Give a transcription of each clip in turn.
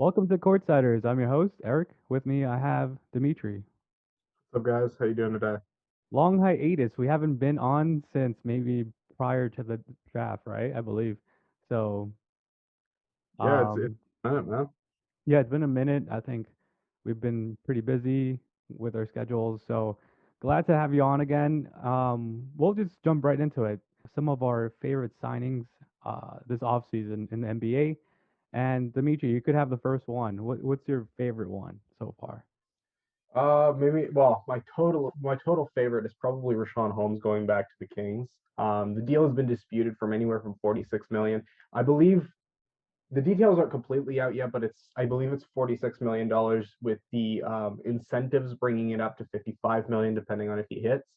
Welcome to Courtsiders. I'm your host, Eric. With me, I have Dimitri. What's up, guys? How you doing today? Long hiatus. We haven't been on since maybe prior to the draft, right? I believe. So, Yeah, it's um, a minute, man. yeah, it's been a minute. I think we've been pretty busy with our schedules. So, glad to have you on again. We'll just jump right into it. Some of our favorite signings this offseason in the NBA. And Dimitri, you could have the first one. What's your favorite one so far? Maybe. Well, my total favorite is probably Rashawn Holmes going back to the Kings. The deal has been disputed from anywhere from 46 million. I believe the details aren't completely out yet, but I believe it's 46 million dollars with the incentives bringing it up to 55 million, depending on if he hits.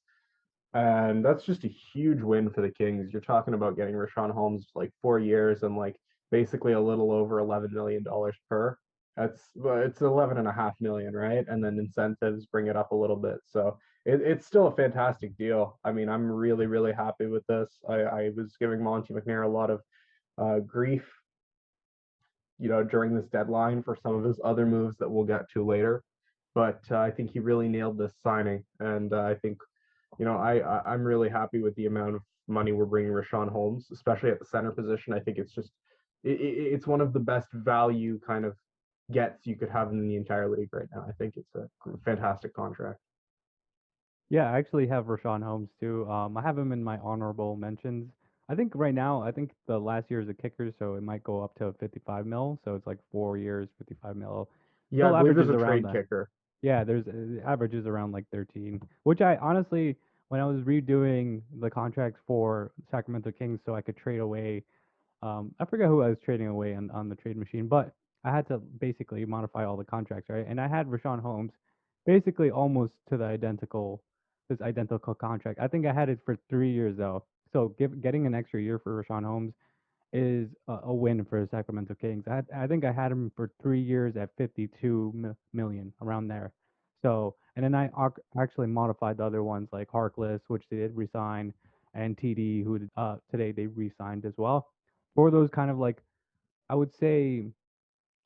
And that's just a huge win for the Kings. You're talking about getting Rashawn Holmes like 4 years and like basically a little over $11 million per. It's 11.5 million, right? And then incentives bring it up a little bit. So it's still a fantastic deal. I mean, I'm really, really happy with this. I was giving Monty McNair a lot of grief, during this deadline for some of his other moves that we'll get to later. But I think he really nailed this signing, and I think I'm really happy with the amount of money we're bringing Rashawn Holmes, especially at the center position. I think it's one of the best value kind of gets you could have in the entire league right now. I think it's a fantastic contract. Yeah, I actually have Rashawn Holmes too. I have him in my honorable mentions. I think right now, I think the last year is a kicker, so it might go up to 55 mil. So it's like 4 years, 55 mil. Yeah, I Still believe there's averages a around trade that. kicker. Yeah, there's averages around like 13, which I honestly, when I was redoing the contracts for Sacramento Kings, so I could trade away. I forget who I was trading away on the trade machine, but I had to basically modify all the contracts, right? And I had Rashawn Holmes basically almost to the identical contract. I think I had it for 3 years though. So getting an extra year for Rashawn Holmes is a win for the Sacramento Kings. I think I had him for 3 years at 52 million around there. So and then I actually modified the other ones like Harkless, which they did resign, and TD, who today they re-signed as well. For those kind of like I would say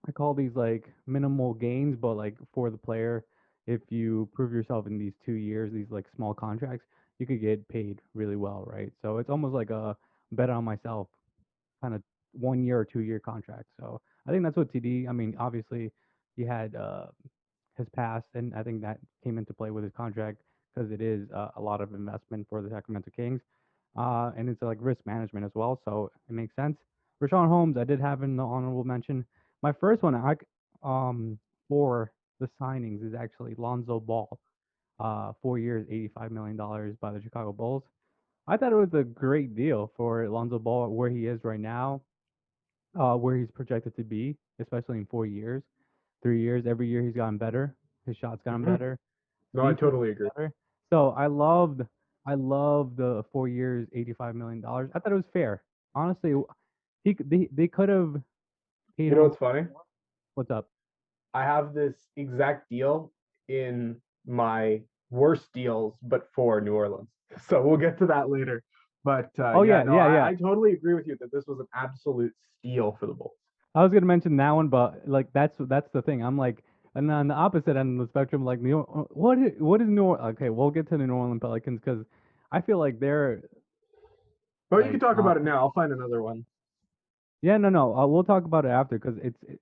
I call these like minimal gains, but like for the player, if you prove yourself in these 2 years, these like small contracts, you could get paid really well, right? So it's almost like a bet on myself kind of 1 year or 2 year contract. So I think that's what TD. I mean, obviously, he had his past, and I think that came into play with his contract because it is a lot of investment for the Sacramento Kings, and it's like risk management as well. So it makes sense. Rashawn Holmes, I did have in the honorable mention. My first one, um, for the signings is actually Lonzo Ball, 4 years, $85 million by the Chicago Bulls. I thought it was a great deal for Lonzo Ball where he is right now, where he's projected to be, especially in 4 years, 3 years. Every year he's gotten better. His shots gotten Hmm. better. No, I Defense totally agree. better. So I loved the 4 years, $85 million. I thought it was fair. Honestly, they could have paid You know him what's funny? more. What's up? I have this exact deal in my worst deals, but for New Orleans. So we'll get to that later. But Oh yeah, yeah, no, yeah, I, yeah. I totally agree with you that this was an absolute steal for the Bulls. I was gonna mention that one, but like that's the thing. I'm like, and on the opposite end of the spectrum, like what is New Orleans? Okay, we'll get to the New Orleans Pelicans because I feel like they're But you can like talk about it now. I'll find another one. yeah, no, we'll talk about it after because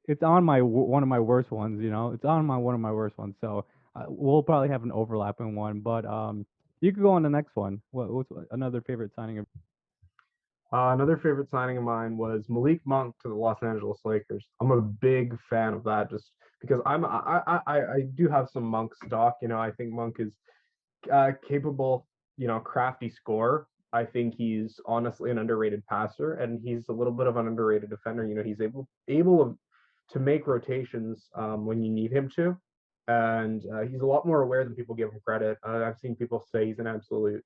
it's on my one of my worst ones. It's on my one of my worst ones. So we'll probably have an overlapping one, but you could go on the next one. What's another favorite signing of? Another favorite signing of mine was Malik Monk to the Los Angeles Lakers. I'm a big fan of that just because I do have some Monk stock. I think Monk is capable, crafty scorer. I think he's honestly an underrated passer, and he's a little bit of an underrated defender. He's able to make rotations when you need him to, and he's a lot more aware than people give him credit. I've seen people say he's an absolute,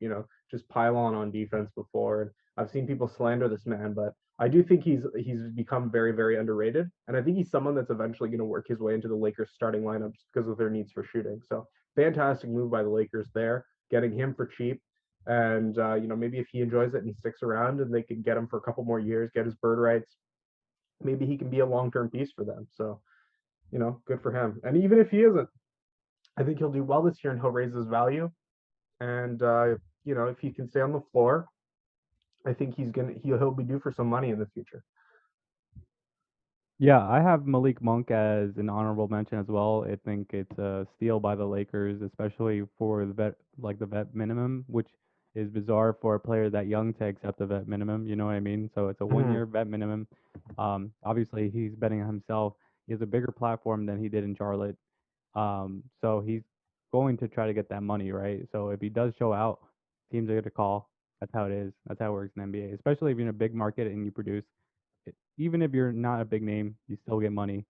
just pylon on defense before, and I've seen people slander this man, but I do think he's become very, very underrated, and I think he's someone that's eventually going to work his way into the Lakers starting lineups because of their needs for shooting. So fantastic move by the Lakers there, getting him for cheap. And maybe if he enjoys it and he sticks around, and they can get him for a couple more years, get his bird rights, maybe he can be a long term piece for them. So good for him. And even if he isn't, I think he'll do well this year and he'll raise his value. And if he can stay on the floor, I think he'll be due for some money in the future. Yeah, I have Malik Monk as an honorable mention as well. I think it's a steal by the Lakers, especially for the vet minimum, which is bizarre for a player that young to accept the vet minimum. You know what I mean? So it's a one Mm-hmm. year vet minimum. Obviously he's betting on himself. He has a bigger platform than he did in Charlotte. So he's going to try to get that money, right? So if he does show out, teams are going to call. That's how it is. That's how it works in the NBA, especially if you're in a big market and you produce. Even if you're not a big name, you still get money.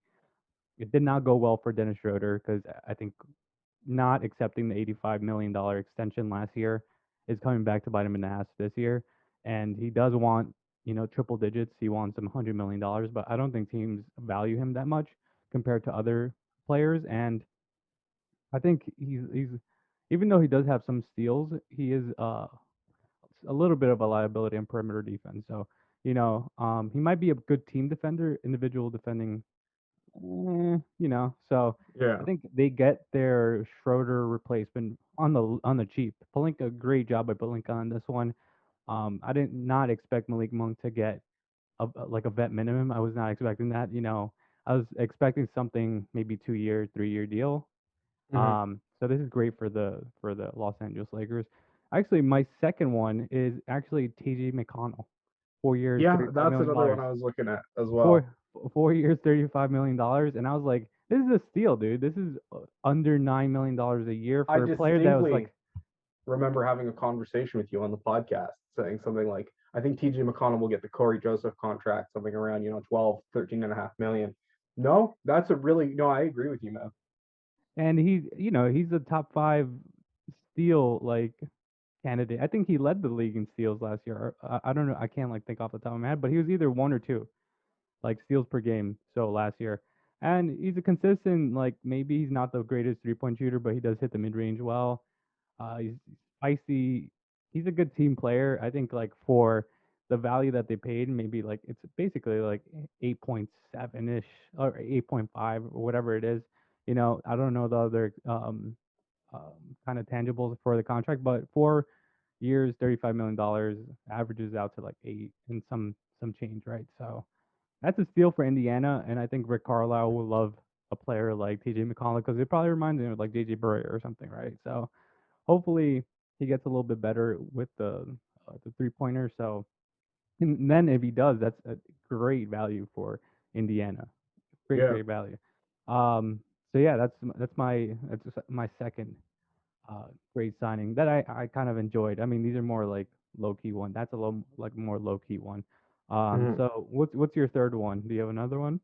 It did not go well for Dennis Schroeder because I think not accepting the $85 million extension last year is coming back to bite him in the ass this year. And he does want, triple digits. He wants some $100 million, but I don't think teams value him that much compared to other players. And I think he's even though he does have some steals, he is a little bit of a liability in perimeter defense. So, he might be a good team defender, individual defending, So I Yeah. think they get their Schroeder replacement on the cheap. Palinka, great job by Palinka on this one. I did not expect Malik Monk to get like a vet minimum. I was not expecting that. I was expecting something maybe 2 year, 3 year deal. Mm-hmm. So this is great for the Los Angeles Lakers. Actually, my second one is actually TJ McConnell. 4 years, Yeah, $35 that's million another one dollars. I was looking at as well. Four 4 years, $35 million, and I was like, this is a steal, dude. This is under $9 million a year I for a player that was distinctly like, remember having a conversation with you on the podcast saying something like, I think TJ McConnell will get the Corey Joseph contract, something around, 12, 13.5 million. No, that's a really, no, I agree with you, man. and he's a top five steal like candidate. I think he led the league in steals last year. I don't know. I can't like think off the top of my head, but he was either one or two, like steals per game. So last year, and he's a consistent like maybe he's not the greatest 3 point shooter, but he does hit the mid range well. He's spicy. He's a good team player. I think like for the value that they paid, maybe like it's basically like 8.7 ish or 8.5 or whatever it is. I don't know the other kind of tangibles for the contract, but 4 years, $35 million averages out to like eight and some change, right? So that's a steal for Indiana, and I think Rick Carlisle will love a player like TJ McConnell because it probably reminds him of like JJ Barea or something, right? So hopefully he gets a little bit better with the 3 pointer. So and then if he does, that's a great value for Indiana. Great, Yeah. great value. Um, so yeah, that's my second great signing that I kind of enjoyed. I mean, these are more like low key one. That's a low like more low key one. Mhm. So what's your third one? Do you have another one?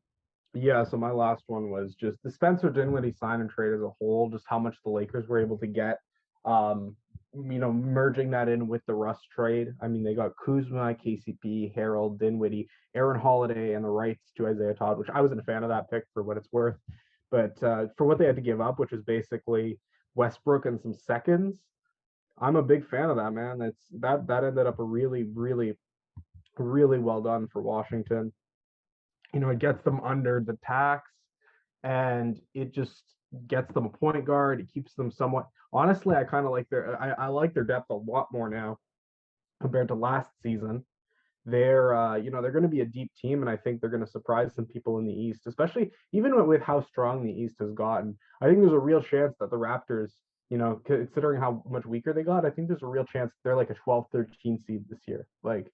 Yeah, so my last one was just the Spencer Dinwiddie sign and trade as a whole, just how much the Lakers were able to get. Um, Merging that in with the Russ trade. I mean, they got Kuzma, KCP, Harold, Dinwiddie, Aaron Holiday, and the rights to Isaiah Todd, which I wasn't a fan of that pick for what it's worth. But for what they had to give up, which is basically Westbrook and some seconds, I'm a big fan of that, man. That ended up a really, really, really well done for Washington. It gets them under the tax and it just gets them a point guard. It keeps them somewhat. Honestly, I kind of like I like their depth a lot more now compared to last season. They're going to be a deep team, and I think they're going to surprise some people in the East, especially even with how strong the East has gotten. I think there's a real chance that the Raptors, considering how much weaker they got, I think there's a real chance they're like a 12, 13 seed this year. Like,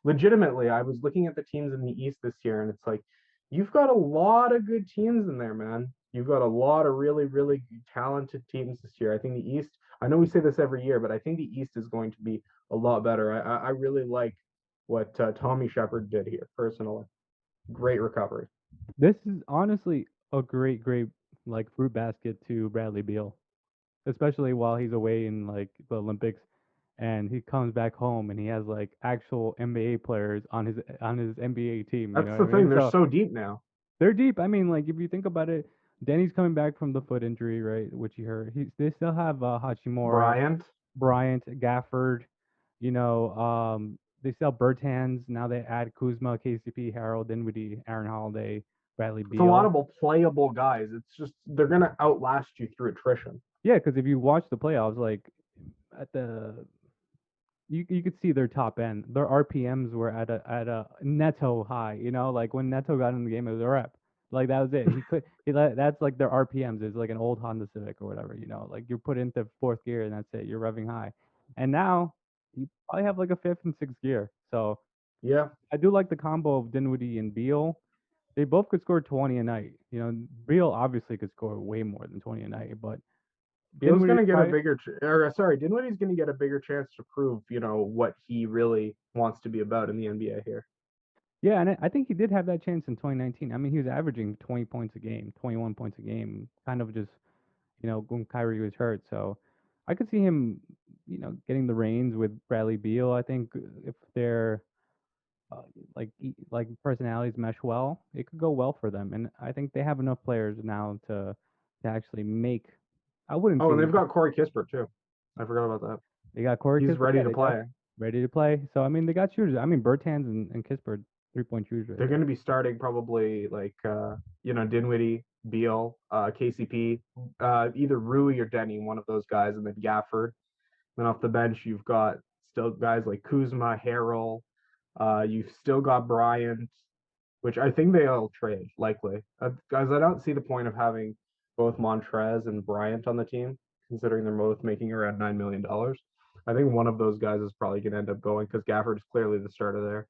legitimately, I was looking at the teams in the East this year, and it's like, you've got a lot of good teams in there, man. You've got a lot of really, really talented teams this year. I think the East, I know we say this every year, but I think the East is going to be a lot better. I really like what Tommy Shepard did here personally. Great recovery. This is honestly a great, great like fruit basket to Bradley Beal, especially while he's away in like the Olympics, and he comes back home and he has like actual NBA players on his NBA team. You That's know the what I thing. mean? They're So so deep now. they're deep. I mean, like if you think about it, Danny's coming back from the foot injury, right? Which he hurt. They still have Hachimura, Bryant. Bryant, Gafford. They sell Bertans. Now they add Kuzma, KCP, Harold, Dinwiddie, Aaron Holiday. Bradley It's a lot Beal. of playable guys. It's just they're gonna outlast you through attrition. Yeah, because if you watch the playoffs, like at the you could see their top end. Their RPMs were at a Neto high. Like when Neto got in the game, it was a rep. Like that was it. That's like their RPMs. It's like an old Honda Civic or whatever. Like you're put into fourth gear and that's it. You're revving high. And now you probably have like a fifth and sixth gear. So Yeah, I do like the combo of Dinwiddie and Beal. They both could score 20 a night. Beal obviously could score way more than 20 a night, but Beal's Dinwiddie gonna get a probably. bigger, or sorry, Dinwiddie's gonna get a bigger chance to prove, what he really wants to be about in the NBA here. Yeah, and I think he did have that chance in 2019. I mean, he was averaging 20 points a game, 21 points a game, kind of just, when Kyrie was hurt. So I could see him, getting the reins with Bradley Beal. I think if they're uh, like personalities mesh well, it could go well for them. And I think they have enough players now to actually make. I wouldn't Oh, and say they've got Corey Kispert too. I forgot about that. they got Corey He's Kispert. ready Yeah, to they got play. ready to play. So I mean, they got shooters. I mean, Bertans and Kispert, 3-point shooters right They're going there. to be starting probably like Dinwiddie, Beal, KCP, either Rui or Denny, one of those guys, and then Gafford. Then off the bench, you've got still guys like Kuzma, Harrell. You've still got Bryant, which I think they'll trade likely. Guys, I don't see the point of having both Montrez and Bryant on the team, considering they're both making around $9 million. I think one of those guys is probably going to end up going because Gafford is clearly the starter there.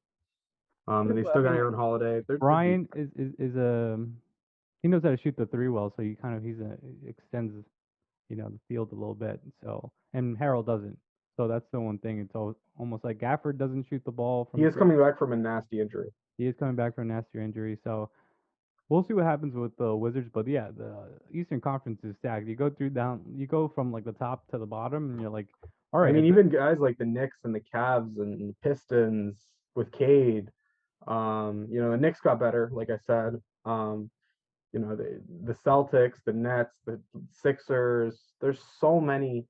Yeah, And they but I still got mean, Aaron Holiday. They're deep. Brian is a he knows how to shoot the three well, so he's a extends the field a little bit. So and Harold doesn't. So that's the one thing. It's almost like Gafford doesn't shoot the ball He from is coming back from a nasty injury. he is coming back from a nasty injury. So we'll see what happens with the Wizards. But yeah, the Eastern Conference is stacked. You go from like the top to the bottom, and you're like, all I right, mean, even guys like the Knicks and the Cavs and the Pistons with Cade. The Knicks got better, like I said. The Celtics, the Nets, the Sixers. There's so many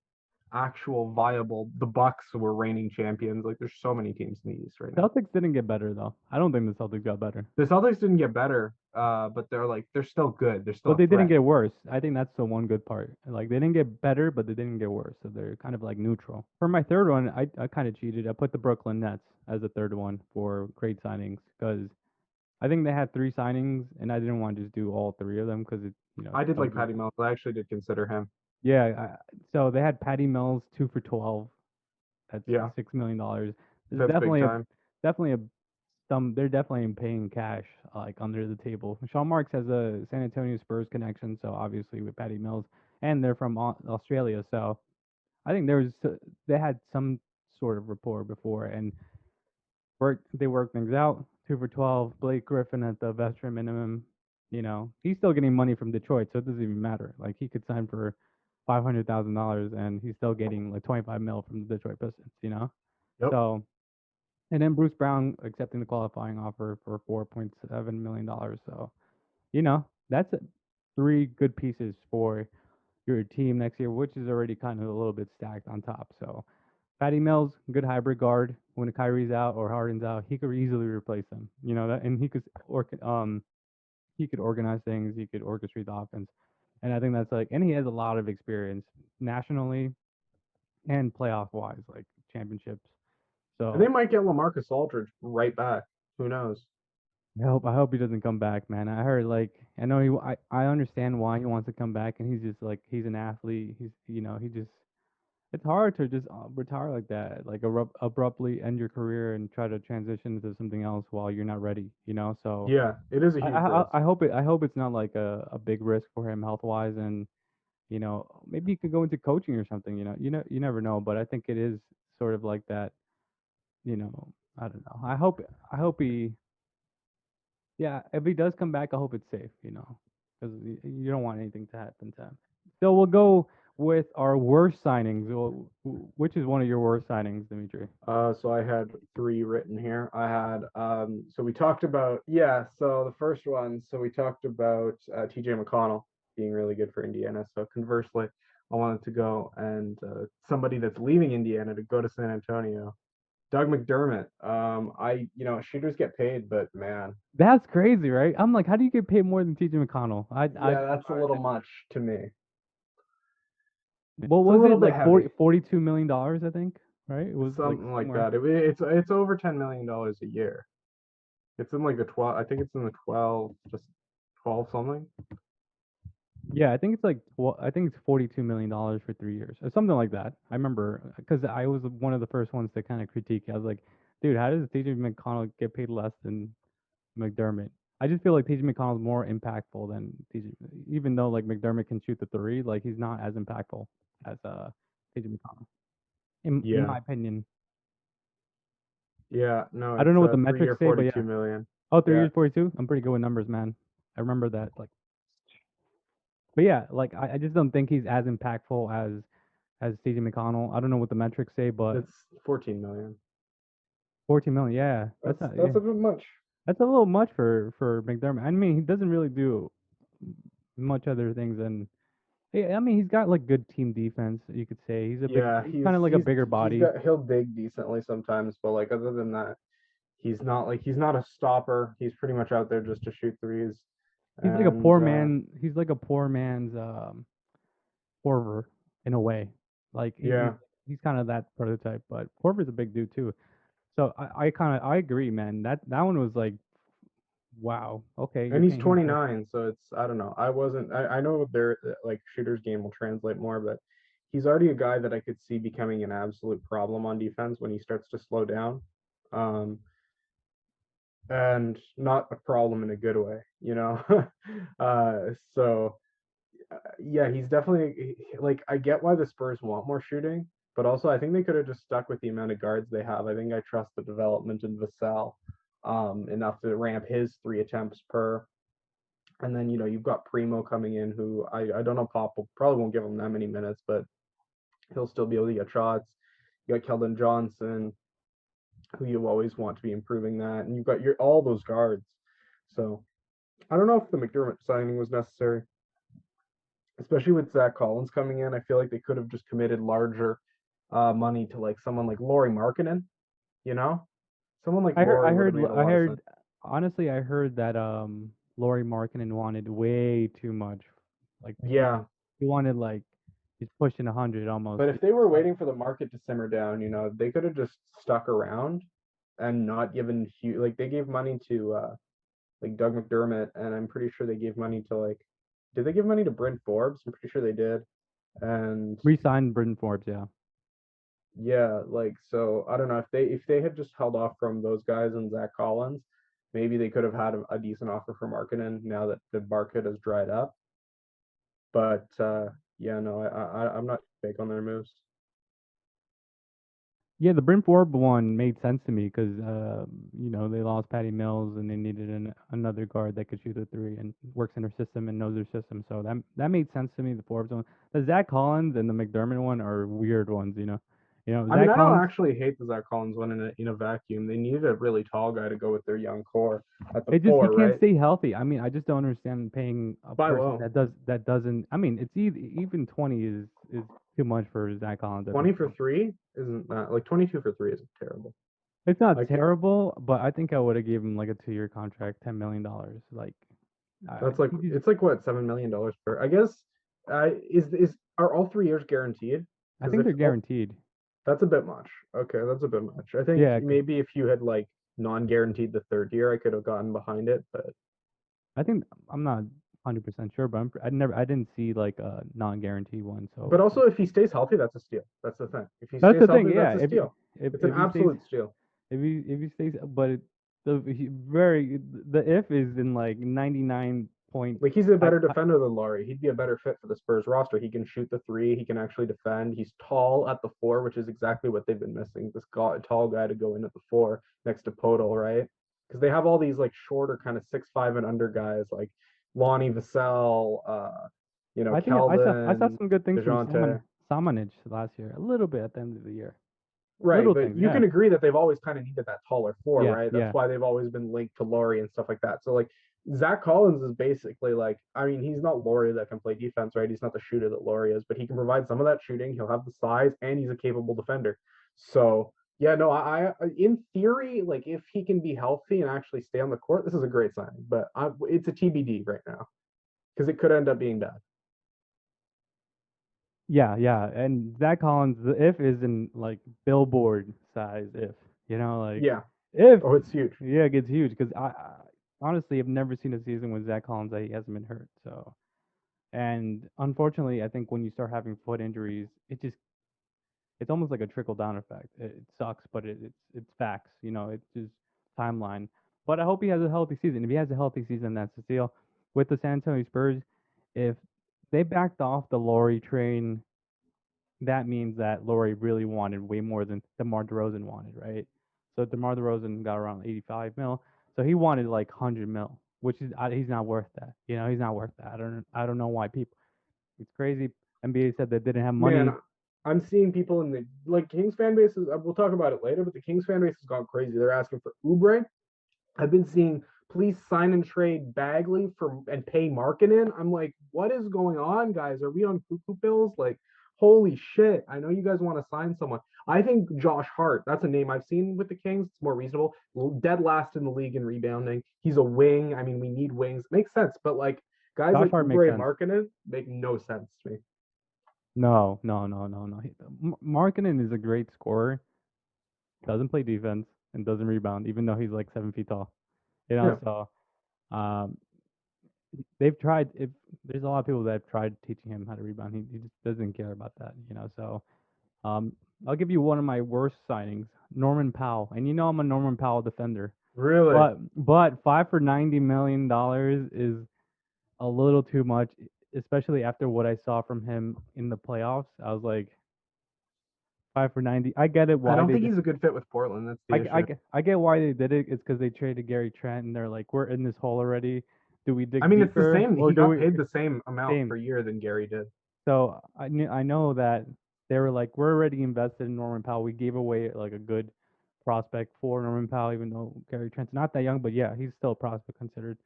actual viable. The Bucks were reigning champions. Like there's so many teams in the East right now. Celtics didn't get better though. I don't think the Celtics got better. The Celtics didn't get better, but they're still good. They're still But a they didn't threat. get worse. I think that's the one good part. Like they didn't get better, but they didn't get worse. So they're kind of like neutral. For my third one, I kind of cheated. I put the Brooklyn Nets as the third one for great signings because I think they had three signings, and I didn't want to just do all three of them because I did that would like be Patty Mills. I actually did consider him. yeah. So they had Patty Mills 2 for 12. That's Yeah, $6 million. There's that's big time. definitely a some they're definitely paying cash like under the table. Sean Marks has a San Antonio Spurs connection, so obviously with Patty Mills, and they're from Australia, so I think they had some sort of rapport before, and they worked things out. 2 for 12. Blake Griffin at the veteran minimum. He's still getting money from Detroit, so it doesn't even matter. Like he could sign for $500,000, and he's still getting like 25 mil from the Detroit Pistons. Yep. So and then Bruce Brown accepting the qualifying offer for $4.7 million. So, that's three good pieces for your team next year, which is already kind of a little bit stacked on top. So, Patty Mills, good hybrid guard. When Kyrie's out or Harden's out, he could easily replace them. That, and he could organize things. He could orchestrate the offense, and I think that's and he has a lot of experience nationally and playoff wise, like championships. And they So might get LaMarcus Aldridge right back. Who knows? I hope he doesn't come back, man. I heard I know I understand why he wants to come back, and he's just he's an athlete. He just it's hard to just retire like that, like abruptly end your career and try to transition to something else while you're not ready. So Yeah, it is a I huge I, risk. I hope it's not like a big risk for him health wise, and maybe he could go into coaching or something. You never know, but I think it is sort of like that. I don't know. I hope he yeah, if he does come back, I hope it's safe, because you don't want anything to happen to him. So we'll go with our worst signings. Which is one of your worst signings, Dimitri? So I had three written here. I had so we talked about yeah. So the first one, so we talked about T.J. McConnell being really good for Indiana. So conversely, I wanted to go and somebody that's leaving Indiana to go to San Antonio. Doug McDermott. Shooters get paid, but man, That's crazy, right? I'm like, how do you get paid more than TJ McConnell? I yeah, don't that's a little much to me. what It's a was little it bit like heavy. $42 million, I think, right? It was like Something like somewhere. that. It's over $10 million a year. It's in like the 12. I think it's in the 12, just 12 something. Yeah, I think it's like I think it's $42 million for 3 years or something like that. I remember because I was one of the first ones to kind of critique. I was like, dude, how does TJ McConnell get paid less than McDermott? I just feel like TJ McConnell's more impactful than TJ, even though like McDermott can shoot the three, like he's not as impactful as TJ McConnell, in Yeah, my opinion. yeah. No, I don't it's know what the 3 year, metrics say, but 42 yeah. million. Oh, three Yeah, years, 42. I'm pretty good with numbers, man. I remember that. Like, but yeah, like I just don't think he's as impactful as TJ McConnell. I don't know what the metrics say, but it's 14 million. 14 million. Yeah, That's yeah, that's a bit much. that's a little much for McDermott. I mean, he doesn't really do much other things than. Yeah, I mean, he's got like good team defense. You could say he's a big. Yeah, He's he's kind of like a he's bigger he's body. got he'll dig decently sometimes, but like other than that, he's not a stopper. He's pretty much out there just to shoot threes. He's like a And poor man. He's like a poor man's Korver in a way. Like yeah, he's kind of that prototype, but Korver's a big dude too. So I kind of I agree, man. That one was like, wow. Okay, you're and he's paying him 29, so it's I don't know. I know their like shooter's game will translate more, but he's already a guy that I could see becoming an absolute problem on defense when he starts to slow down. Um, and not a problem in a good way, you know. uh, so yeah, he's definitely like I get why the Spurs want more shooting, but also I think they could have just stuck with the amount of guards they have. I think I trust the development in Vassell enough to ramp his 3 attempts per. And then you've got Primo coming in, who I don't know, Pop will probably won't give him that many minutes, but he'll still be able to get shots. You got Keldon Johnson, who you always want to be improving that, and you've got your all those guards. So I don't know if the McDermott signing was necessary, especially with Zach Collins coming in. I feel like they could have just committed larger money to like someone like Lauri Markkanen. You know, someone like Lauri would have made a I lot of sense. heard honestly I heard that Laurie Markkinen wanted way too much. Like Yeah, he wanted like he's pushing 100 almost. but if they were waiting for the market to simmer down, they could have just stuck around and not given huge. Like they gave money to like Doug McDermott, and I'm pretty sure they gave money to like. Did they give money to Brent Forbes? I'm pretty sure they did. And Re-signed Britton Forbes, yeah. yeah, like so I don't know if they had just held off from those guys and Zach Collins, maybe they could have had a decent offer for Markkinen now that the market has dried up. But yeah, no, I'm not big on their moves. Yeah, the Bryn Forbes one made sense to me because they lost Patty Mills and they needed another guard that could shoot the three and works in their system and knows their system. So that made sense to me. The Forbes one, the Zach Collins and the McDermott one are weird ones. I mean, Zach I don't Collins. actually hate the Zach Collins one in a vacuum. They needed a really tall guy to go with their young core at the It just he four, can't right? stay healthy. I mean, I just don't understand paying a Buy person low. that doesn't. I mean, it's even 20 is too much for Zach Collins. I 20 think for three isn't that like 22 for three isn't terrible. it's not Like terrible, but I think I would have given him like a 2 year contract, $10 million. Like, that's like he just it's like what $7 million per. I guess. Is are all 3 years guaranteed? I Because think if they're all guaranteed. that's a bit much. Okay, that's a bit much. I think Yeah, maybe if you had like non-guaranteed the third year, I could have gotten behind it. But I think I'm not 100% sure, but I didn't see like a non-guarantee one. So also if he stays healthy, that's a steal. That's the thing. If he that's stays the thing. healthy, Yeah, that's a steal. It's an if he stays absolute steal. if he stays, but the if is in like 99 point. Like he's a I, better defender than Laurie. He'd be a better fit for the Spurs roster. He can shoot the three. He can actually defend. He's tall at the four, which is exactly what they've been missing. This tall guy to go in at the four next to Podol, right? Because they have all these like shorter kind of 6'5" and under guys like Lonnie Vassell, I think I saw Keldon, some good things from DeJounte. Samanage last year, a little bit at the end of the year. Right, Little but things, you yeah, can agree that they've always kind of needed that taller four, yeah, right? That's yeah. why they've always been linked to Laurie and stuff like that. So like Zach Collins is basically like, I mean, he's not Laurie that can play defense, right? He's not the shooter that Laurie is, but he can provide some of that shooting. He'll have the size and he's a capable defender. So Yeah, no, in theory, like if he can be healthy and actually stay on the court, this is a great signing. But it's a TBD right now because it could end up being bad. Yeah, yeah. And Zach Collins, the if is in like billboard size if. Like Yeah. if Oh, it's huge. yeah, it gets huge because I honestly have never seen a season with Zach Collins that he hasn't been hurt. So and unfortunately, I think when you start having foot injuries, it's almost like a trickle down effect. It sucks, but it's facts. It's just timeline. But I hope he has a healthy season. If he has a healthy season, that's the deal. With the San Antonio Spurs, if they backed off the Laurie train, that means that Laurie really wanted way more than DeMar DeRozan wanted, right? So DeMar DeRozan got around 85 mil, so he wanted like 100 mil, which is he's not worth that. He's not worth that. I don't know why people. It's crazy. NBA said they didn't have Man, money. I'm seeing people in the like Kings fan bases. We'll talk about it later, but the Kings fan base has gone crazy. They're asking for Oubre. I've been seeing please sign and trade Bagley for and pay Markkinen. I'm like, what is going on, guys? Are we on cuckoo pills? Like, holy shit! I know you guys want to sign someone. I think Josh Hart. That's a name I've seen with the Kings. It's more reasonable. Dead last in the league in rebounding. He's a wing. I mean, we need wings. It makes sense, but like guys Josh like Hart makes Oubre and sense. Markkinen make no sense to me. No, no, no, no, no. Markkinen is a great scorer. Doesn't play defense and doesn't rebound, even though he's like 7 feet tall. Yeah, So um, they've tried. If there's a lot of people that have tried teaching him how to rebound, he just doesn't care about that. So um, I'll give you one of my worst signings, Norman Powell, and I'm a Norman Powell defender, really. but 5 for $90 million is a little too much, especially after what I saw from him in the playoffs. I was like, 5 for 90. I get it I why don't they think did. he's a good fit with Portland. That's the issue. I get why they did it. It's because they traded Gary Trent, and they're like, we're in this hole already. Do we I dig mean, it's the deeper same. or He do got we paid the same amount same? per year than Gary did. So I know that they were like, we're already invested in Norman Powell. We gave away like a good prospect for Norman Powell, even though Gary Trent's not that young, but yeah, he's still a prospect considered.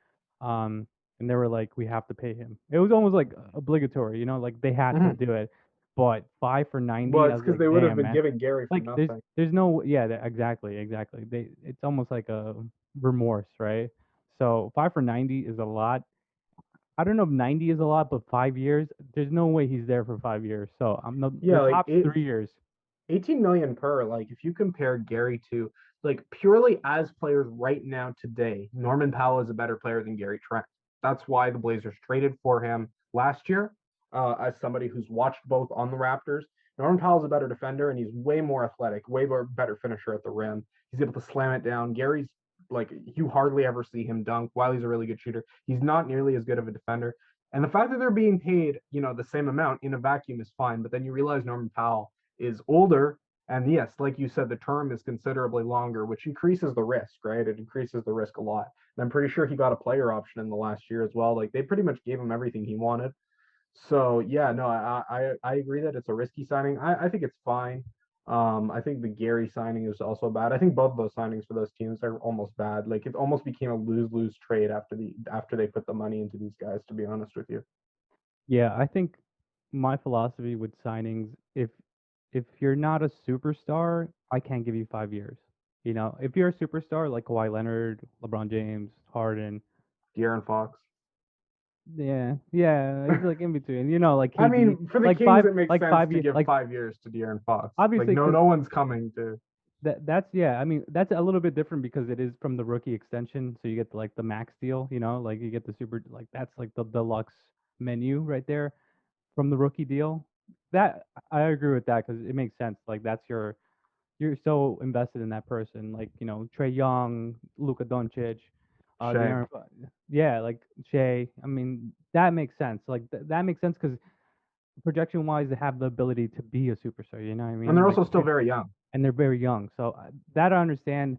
Um, and they were like, we have to pay him. It was almost like obligatory, like they had to Mm-hmm. do it. But 5 for 90, Well, I it's was because like, they would have damn, been man. giving Gary for Like nothing. there's no yeah, exactly. It's almost like a remorse, right? So 5 for 90 is a lot. I don't know if 90 is a lot, but 5 years, there's no way he's there for 5 years. So I'm the Yeah, like top's 3 years. 18 million per. Like if you compare Gary to like purely as players right now today, Norman Powell is a better player than Gary Trent. That's why the Blazers traded for him last year. As somebody who's watched both on the Raptors, Norman Powell's a better defender and he's way more athletic, way more better finisher at the rim. He's able to slam it down. Gary's like you hardly ever see him dunk. While he's a really good shooter, he's not nearly as good of a defender. And the fact that they're being paid, the same amount in a vacuum is fine. But then you realize Norman Powell is older. And yes, like you said, the term is considerably longer, which increases the risk, right? It increases the risk a lot. And I'm pretty sure he got a player option in the last year as well. Like they pretty much gave him everything he wanted. So yeah, no, I agree that it's a risky signing. I think it's fine. I think the Gary signing is also bad. I think both of those signings for those teams are almost bad. Like it almost became a lose-lose trade after they put the money into these guys, to be honest with you. Yeah, I think my philosophy with signings, if you're not a superstar, I can't give you 5 years. If you're a superstar like Kawhi Leonard, LeBron James, Harden, De'Aaron Fox. yeah, yeah, he's like in between. Like I KD, mean, for the like Kings, five, it makes like sense 5 years, to give like 5 years to De'Aaron Fox. Like obviously, no, because no one's coming to. that's yeah. I mean, that's a little bit different because it is from the rookie extension, so you get like the max deal. Like you get the super, like that's like the deluxe menu right there from the rookie deal. That I agree with that because it makes sense. Like that's you're so invested in that person. Like Trey Young, Luka Doncic, Shay. De'Aaron, yeah, like Shea. I mean, that makes sense. Like that makes sense because projection wise, they have the ability to be a superstar. You know what I And mean? they're Like also still very young. and they're very young. So that I understand.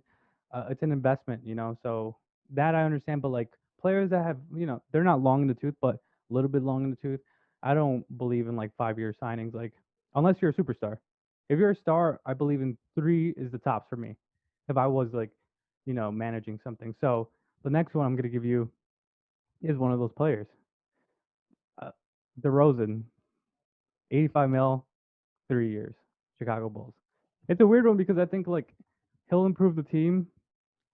It's an investment. So that I understand. But like players that have, they're not long in the tooth, but a little bit long in the tooth. I don't believe in like 5 year signings. Like unless you're a superstar. If you're a star, I believe in 3 is the tops for me. If I was like, managing something. So the next one I'm gonna give you is one of those players. Uh, DeRozan, 85 mil, 3 years, Chicago Bulls. It's a weird one because I think like he'll improve the team,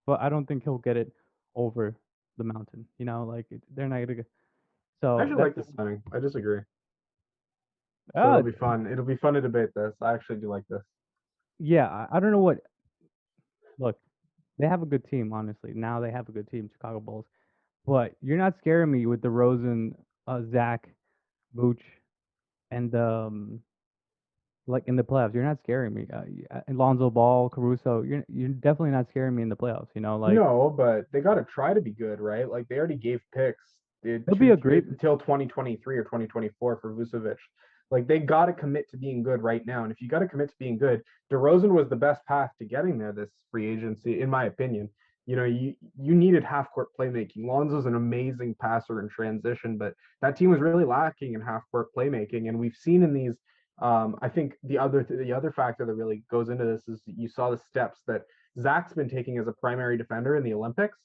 but I don't think he'll get it over the mountain. Like they're not gonna. I So actually that's like this signing. I disagree. So uh it'll be fun. It'll be fun to debate this. I actually do like this. yeah. I don't know what. Look, they have a good team. Honestly, now they have a good team, Chicago Bulls. But you're not scaring me with DeRozan, Zach, Vooch, and like in the playoffs. You're not scaring me. Lonzo Ball, Caruso. You're definitely not scaring me in the playoffs. Like No, but they got to try to be good, right? Like they already gave picks it'll be a great. until 2023 or 2024 for Vucevic. Like they got to commit to being good right now. And if you got to commit to being good, DeRozan was the best path to getting there this free agency, in my opinion. You needed half court playmaking. Lonzo's an amazing passer in transition, but that team was really lacking in half court playmaking. And we've seen in these. I think the other factor that really goes into this is you saw the steps that Zach's been taking as a primary defender in the Olympics.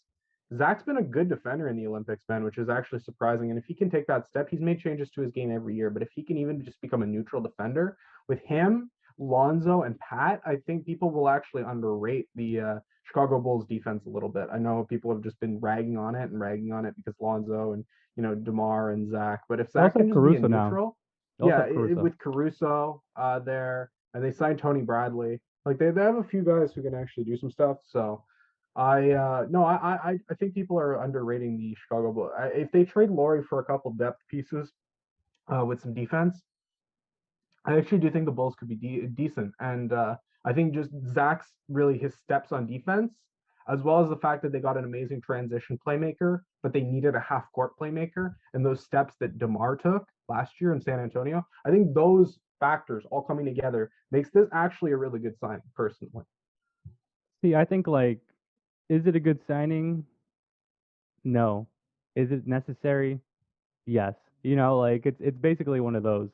Zach's been a good defender in the Olympics, Ben, which is actually surprising. And if he can take that step, he's made changes to his game every year. But if he can even just become a neutral defender with him, Lonzo, and Pat, I think people will actually underrate the Chicago Bulls defense a little bit. I know people have just been ragging on it and ragging on it because Lonzo and DeMar and Zach. But if They Zach also can have just be a Caruso now. neutral, They also yeah, have Caruso. with Caruso there, and they signed Tony Bradley. Like they have a few guys who can actually do some stuff. So I no, I think people are underrating the Chicago Bulls. If they trade Laurie for a couple depth pieces with some defense, I actually do think the Bulls could be decent. And I think just Zach's really his steps on defense, as well as the fact that they got an amazing transition playmaker, but they needed a half court playmaker, and those steps that DeMar took last year in San Antonio, I think those factors all coming together makes this actually a really good sign, personally. See, I think like, is it a good signing? No. Is it necessary? Yes. Like it's basically one of those.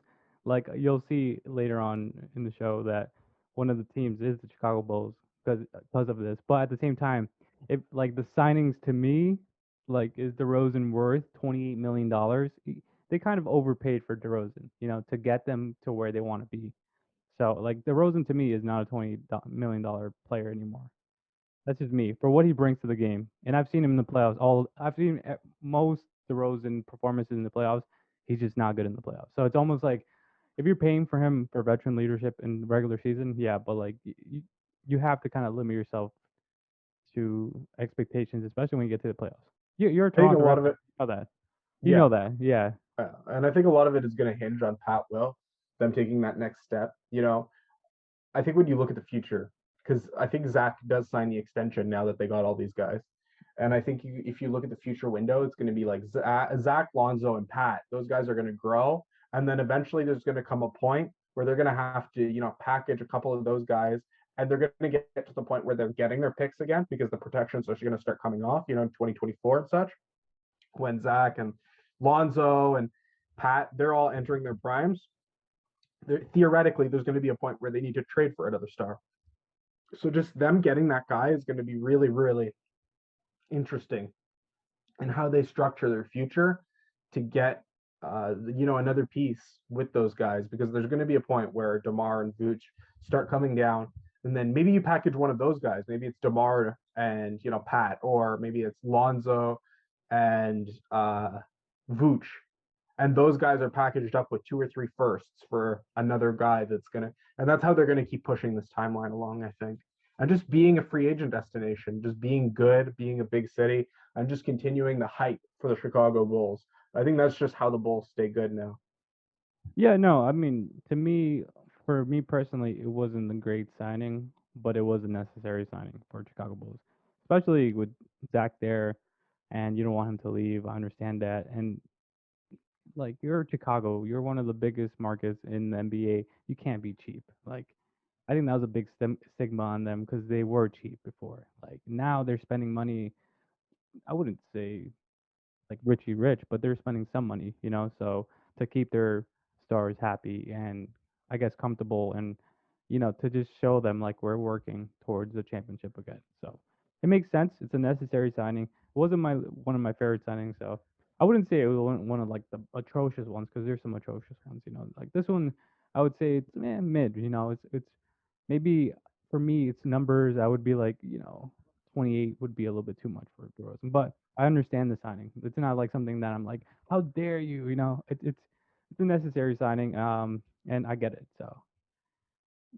Like you'll see later on in the show that one of the teams is the Chicago Bulls because of this. But at the same time, if like the signings to me, like is DeRozan worth $28 million? They kind of overpaid for DeRozan, to get them to where they want to be. So like DeRozan to me is not a $20 million player anymore. That's just me for what he brings to the game. And I've seen him in the playoffs. I've seen most DeRozan performances in the playoffs. He's just not good in the playoffs. So it's almost like if you're paying for him for veteran leadership in the regular season, yeah, but like you have to kind of limit yourself to expectations, especially when you get to the playoffs. You're a I think a Toronto lot of Raptor. it, You know that. You yeah, know that. Yeah. and I think a lot of it is going to hinge on Pat Will, them taking that next step. I think when you look at the future, because I think Zach does sign the extension now that they got all these guys. And I think if you look at the future window, it's going to be like Zach, Lonzo, and Pat. Those guys are going to grow. And then eventually there's going to come a point where they're going to have to, package a couple of those guys. And they're going to get to the point where they're getting their picks again because the protection's actually going to start coming off, in 2024 and such. When Zach and Lonzo and Pat, they're all entering their primes. Theoretically, there's going to be a point where they need to trade for another star. So just them getting that guy is going to be really, really interesting in how they structure their future to get another piece with those guys because there's going to be a point where Demar and Vooch start coming down, and then maybe you package one of those guys. Maybe it's Demar and Pat, or maybe it's Lonzo and Vooch, and those guys are packaged up with two or three firsts for another guy that's gonna, and that's how they're gonna keep pushing this timeline along, I think. And just being a free agent destination, just being good, being a big city, and just continuing the hype for the Chicago Bulls. I think that's just how the Bulls stay good now. Yeah, no, I mean, for me personally, it wasn't a great signing, but it was a necessary signing for Chicago Bulls, especially with Zach there, and you don't want him to leave. I understand that, and like you're Chicago, you're one of the biggest markets in the NBA. You can't be cheap. Like I think that was a big stigma on them because they were cheap before. Like now they're spending money. I wouldn't say like Richie rich, but they're spending some money, so to keep their stars happy and I guess comfortable and to just show them like we're working towards the championship again. So it makes sense. It's a necessary signing. It wasn't my one of my favorite signings, so I wouldn't say it was one of like the atrocious ones because there's some atrocious ones, like this one I would say it's mid, it's maybe for me it's numbers. I would be like, 28 would be a little bit too much for DeRozan, but I understand the signing. It's not like something that I'm like, how dare you? It's a necessary signing. And I get it. So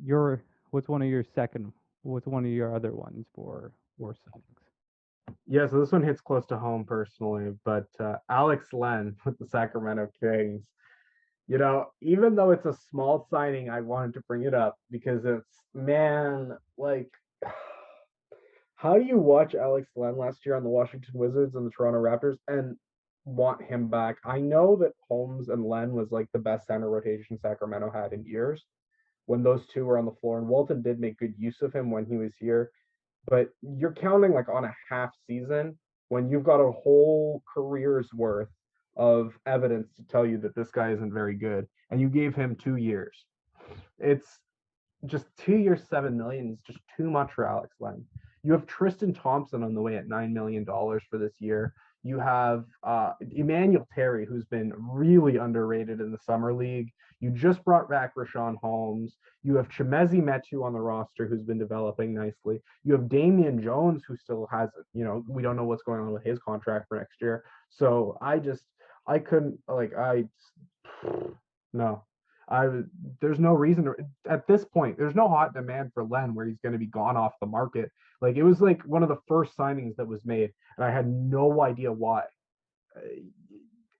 your what's one of your second? What's one of your other ones for worst signings? Yeah, so this one hits close to home personally, but Alex Len with the Sacramento Kings. Even though it's a small signing, I wanted to bring it up because man, like, how do you watch Alex Len last year on the Washington Wizards and the Toronto Raptors and want him back? I know that Holmes and Len was like the best center rotation Sacramento had in years when those two were on the floor, and Walton did make good use of him when he was here. But you're counting like on a half season when you've got a whole career's worth of evidence to tell you that this guy isn't very good, and you gave him 2 years. It's just 2 years, 7 million is just too much for Alex Len. You have Tristan Thompson on the way at $9 million for this year. You have Emmanuel Terry, who's been really underrated in the summer league. You just brought back Rashawn Holmes. You have Chimezi Metu on the roster, who's been developing nicely. You have Damian Jones, who still has, we don't know what's going on with his contract for next year. So I couldn't, no. There's no reason at this point. There's no hot demand for Len where he's going to be gone off the market. Like it was like one of the first signings that was made, and I had no idea why.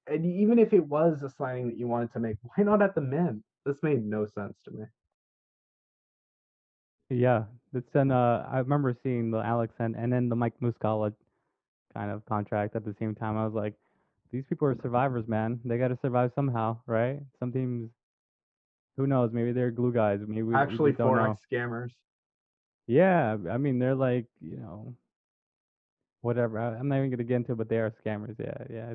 And even if it was a signing that you wanted to make, why not at the min? This made no sense to me. Yeah, it's then. I remember seeing the Alex and then the Mike Muscala kind of contract at the same time. I was like, these people are survivors, man. They got to survive somehow, right? Some teams, who knows? Maybe they're glue guys. Maybe we Actually, just don't forex know. scammers. Yeah, I mean they're like, whatever. I'm not even gonna get into it, but they are scammers. Yeah, yeah.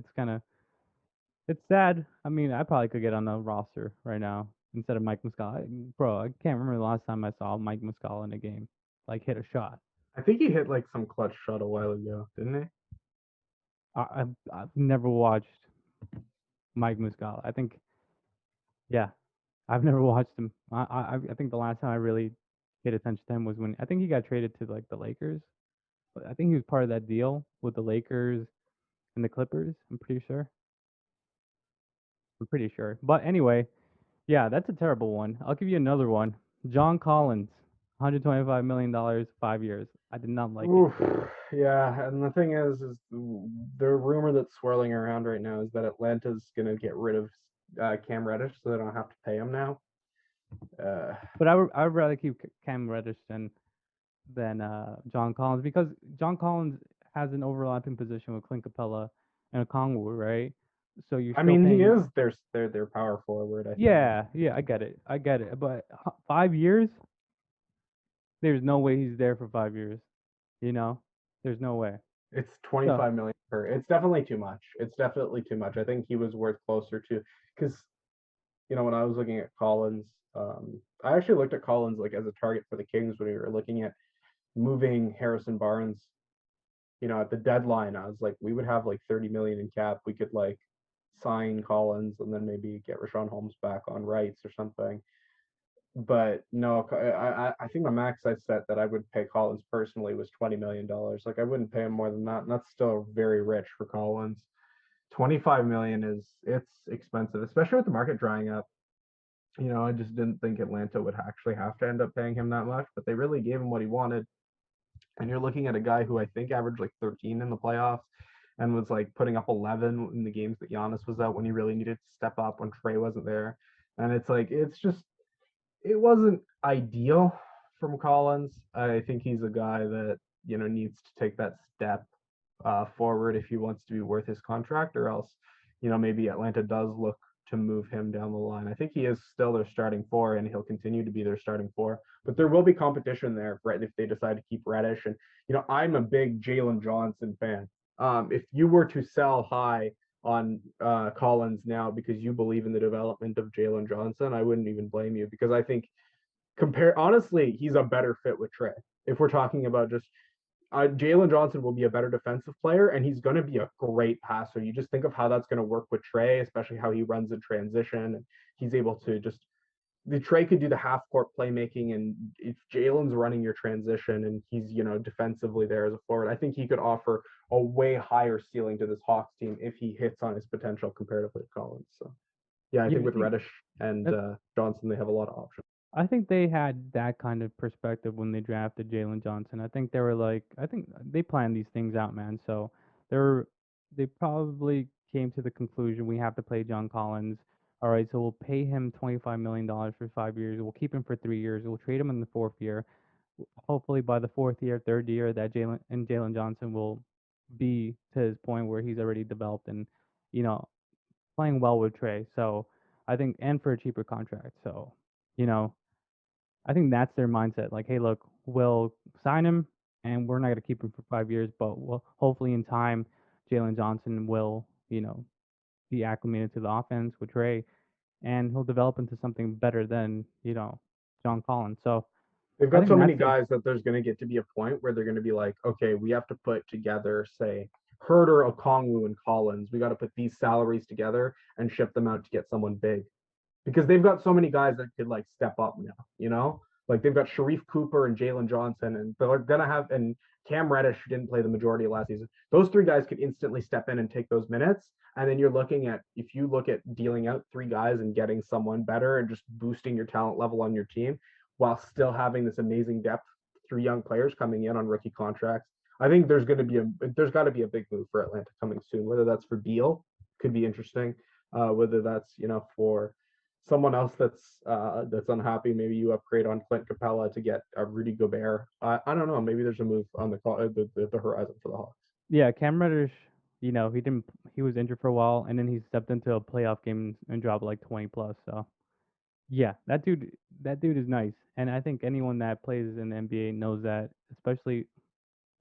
It's sad. I mean, I probably could get on the roster right now instead of Mike Muscala. Bro, I can't remember the last time I saw Mike Muscala in a game, like hit a shot. I think he hit like some clutch shot a while ago, didn't he? I've never watched Mike Muscala. I think, yeah, I've never watched him. I think the last time I really paid attention to him was when I think he got traded to like the Lakers. But I think he was part of that deal with the Lakers and the Clippers. I'm pretty sure. I'm pretty sure. But anyway, yeah, that's a terrible one. I'll give you another one. John Collins, $125 million, 5 years. I did not like it. Oof, yeah, and the thing is the rumor that's swirling around right now is that Atlanta's gonna get rid of Cam Reddish, so they don't have to pay him now. Uh, But I would rather keep Cam Reddish than John Collins because John Collins has an overlapping position with Clint Capella and Okongwu, right? So you're I still mean, he paying. is their power forward. I think Yeah, yeah, I get it. I get it. But 5 years, there's no way he's there for 5 years. You know, there's no way. it's So 25 million per. It's definitely too much. It's definitely too much. I think he was worth closer to because when I was looking at Collins, I actually looked at Collins like as a target for the Kings when we were looking at moving Harrison Barnes. At the deadline, I was like, we would have like 30 million in cap. We could like sign Collins and then maybe get Rashawn Holmes back on rights or something. But no, I think the max I set that I would pay Collins personally was $20 million. Like I wouldn't pay him more than that, and that's still very rich for Collins. 25 million it's expensive, especially with the market drying up. I just didn't think Atlanta would actually have to end up paying him that much, but they really gave him what he wanted. And you're looking at a guy who I think averaged like 13 in the playoffs and was like putting up 11 in the games that Giannis was out when he really needed to step up when Trey wasn't there. And it's like it wasn't ideal from Collins. I think he's a guy that needs to take that step forward if he wants to be worth his contract, or else maybe Atlanta does look to move him down the line. I think he is still their starting four, and he'll continue to be their starting four. But there will be competition there, right? If they decide to keep Reddish, and I'm a big Jalen Johnson fan. If you were to sell high on Collins now because you believe in the development of Jalen Johnson, I wouldn't even blame you because I think honestly, he's a better fit with Trey. If we're talking about just Jalen Johnson will be a better defensive player, and he's going to be a great passer. You just think of how that's going to work with Trey, especially how he runs in transition, and he's able to just the Trey could do the half court playmaking, and if Jalen's running your transition and he's defensively there as a forward, I think he could offer a way higher ceiling to this Hawks team if he hits on his potential comparatively to Collins. So yeah, I Yeah, think I with think Reddish and that, Johnson, they have a lot of options. I think they had that kind of perspective when they drafted Jalen Johnson. I think they were like, I think they planned these things out, man. So they're they probably came to the conclusion we have to play John Collins. All right, so we'll pay him $25 million for 5 years. We'll keep him for 3 years. We'll trade him in the fourth year. Hopefully, by the fourth year, third year, that Jalen Johnson will be to his point where he's already developed and you know playing well with Trey. So I think and for a cheaper contract. So you know I think that's their mindset. Like, hey, look, we'll sign him, and we're not going to keep him for 5 years, but we'll hopefully in time, Jalen Johnson will, be acclimated to the offense with Trey, and he'll develop into something better than, John Collins. So They've I got think so many that's it. guys that there's going to get to be a point where they're going to be like, okay, we have to put together, say, Herder, Okongwu, and Collins. We got to put these salaries together and ship them out to get someone big because they've got so many guys that could like step up now, Like they've got Sharif Cooper and Jalen Johnson, and they're gonna have and Cam Reddish who didn't play the majority of last season. Those three guys could instantly step in and take those minutes. And then you're looking at if you look at dealing out three guys and getting someone better and just boosting your talent level on your team while still having this amazing depth, three young players coming in on rookie contracts. I think there's got to be a big move for Atlanta coming soon. Whether that's for Beal, could be interesting. Whether that's for someone else that's unhappy. Maybe you upgrade on Clint Capella to get Rudy Gobert. I don't know. Maybe there's a move on the horizon for the Hawks. Yeah, Cam Reddish, he didn't, he was injured for a while, and then he stepped into a playoff game and dropped like 20 plus. So yeah, that dude is nice, and I think anyone that plays in the NBA knows that, especially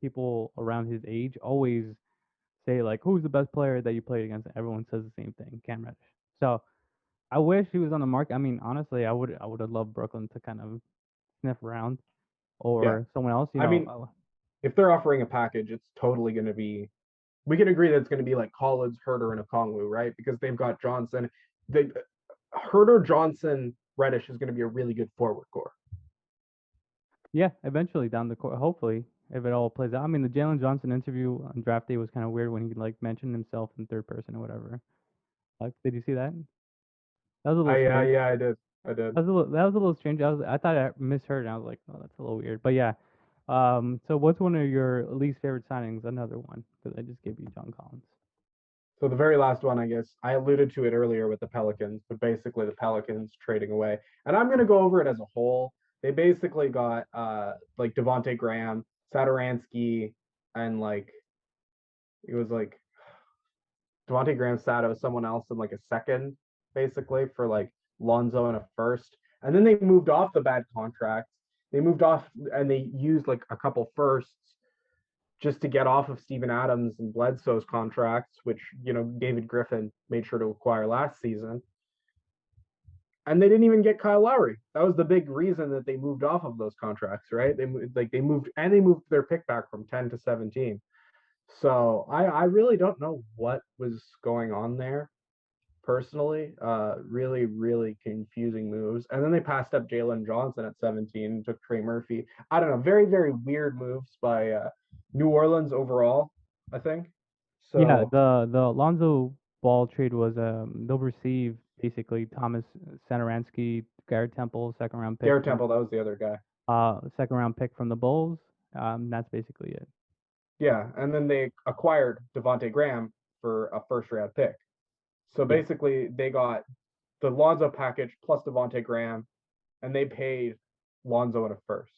people around his age always say like, "Who's the best player that you played against?" Everyone says the same thing, Cam Reddish. So I wish he was on the market. I mean, honestly, I would have loved Brooklyn to kind of sniff around Yeah, or someone else. I mean, if they're offering a package, it's totally going to be. We can agree that it's going to be like Collins, Herder, and Okongwu, right? Because they've got Johnson. They Herder, Johnson, Reddish is going to be a really good forward core. Yeah, eventually down the court, hopefully, if it all plays out. I mean, the Jalen Johnson interview on draft day was kind of weird when he like mentioned himself in third person or whatever. Like, did you see that? That was a little I strange. yeah, I did. I did. That was a little strange. I thought I misheard, and I was like, oh, that's a little weird. But yeah. So what's one of your least favorite signings? Another one, because I just gave you John Collins. So the very last one, I guess, I alluded to it earlier with the Pelicans, but basically the Pelicans trading away. And I'm going to go over it as a whole. They basically got like Devonte Graham, Satoransky, and like it was like Devonte Graham, Sato, someone else in like a second, basically for like Lonzo and a first. And then they moved off the bad contracts. They moved off and they used like a couple firsts just to get off of Steven Adams and Bledsoe's contracts, which David Griffin made sure to acquire last season. And they didn't even get Kyle Lowry. That was the big reason that they moved off of those contracts, right? They moved their pick back from 10 to 17. So I really don't know what was going on there personally. Really, really confusing moves. And then they passed up Jalen Johnson at 17 and took Trey Murphy. I don't know. Very, very weird moves by New Orleans overall, I think. Yeah, So the Alonzo Ball trade was they'll receive basically Thomas Satoransky, Garrett Temple, second round pick Garrett from Temple, that was the other guy. second round pick from the Bulls. That's basically it. Yeah. And then they acquired Devonte Graham for a first round pick. So Yeah. basically they got the Lonzo package plus Devonte Graham, and they paid Lonzo at a first.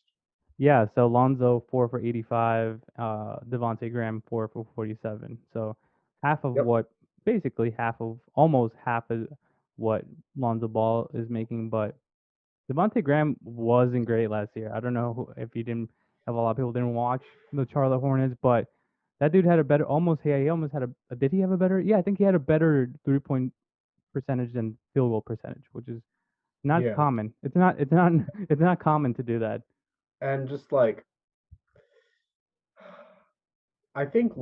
Yeah, so Lonzo 4 for 85, Devonte Graham 4 for 47. So half of Yep. what, basically almost half of what Lonzo Ball is making. But Devonte Graham wasn't great last year. I don't know if you didn't, if a lot of people didn't watch the Charlotte Hornets, but that dude had a better, almost, yeah, he almost had did he have a better? Yeah, I think he had a better 3 point percentage than field goal percentage, which is not Yeah. common. It's not common to do that. And just like I think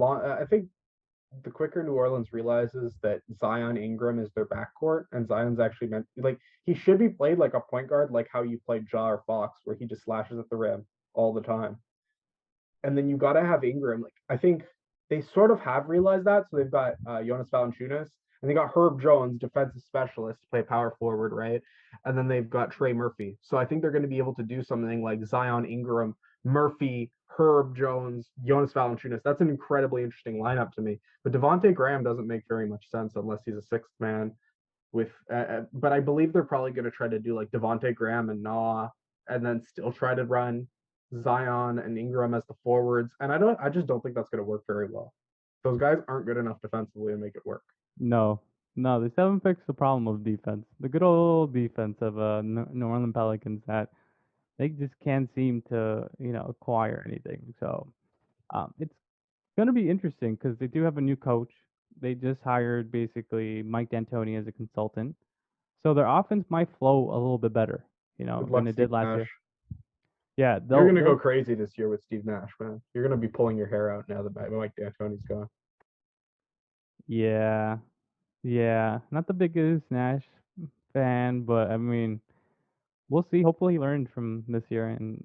the quicker New Orleans realizes that Zion Ingram is their backcourt, and Zion's actually meant like he should be played like a point guard, like how you played Ja or Fox, where he just slashes at the rim all the time. And then you got to have Ingram. Like I think they sort of have realized that, so they've got Jonas Valanciunas, and they got Herb Jones, defensive specialist, to play power forward, right? And then they've got Trey Murphy. So I think they're going to be able to do something like Zion Ingram, Murphy, Herb Jones, Jonas Valanciunas. That's an incredibly interesting lineup to me. But Devonte Graham doesn't make very much sense unless he's a sixth man with. But I believe they're probably going to try to do like Devonte Graham and Nah, and then still try to run Zion and Ingram as the forwards. And I just don't think that's going to work very well. Those guys aren't good enough defensively to make it work. No, no, they still haven't fixed the problem of defense. The good old defense of New Orleans Pelicans that they just can't seem to, acquire anything. So it's gonna be interesting because they do have a new coach. They just hired basically Mike D'Antoni as a consultant, so their offense might flow a little bit better, Good than luck, it Steve did last Nash. year. Yeah, You're they'll going to go they'll crazy this year with Steve Nash, man. You're going to be pulling your hair out now that Mike D'Antoni's gone. yeah, yeah. Not the biggest Nash fan, but I mean, we'll see. Hopefully, he learned from this year, and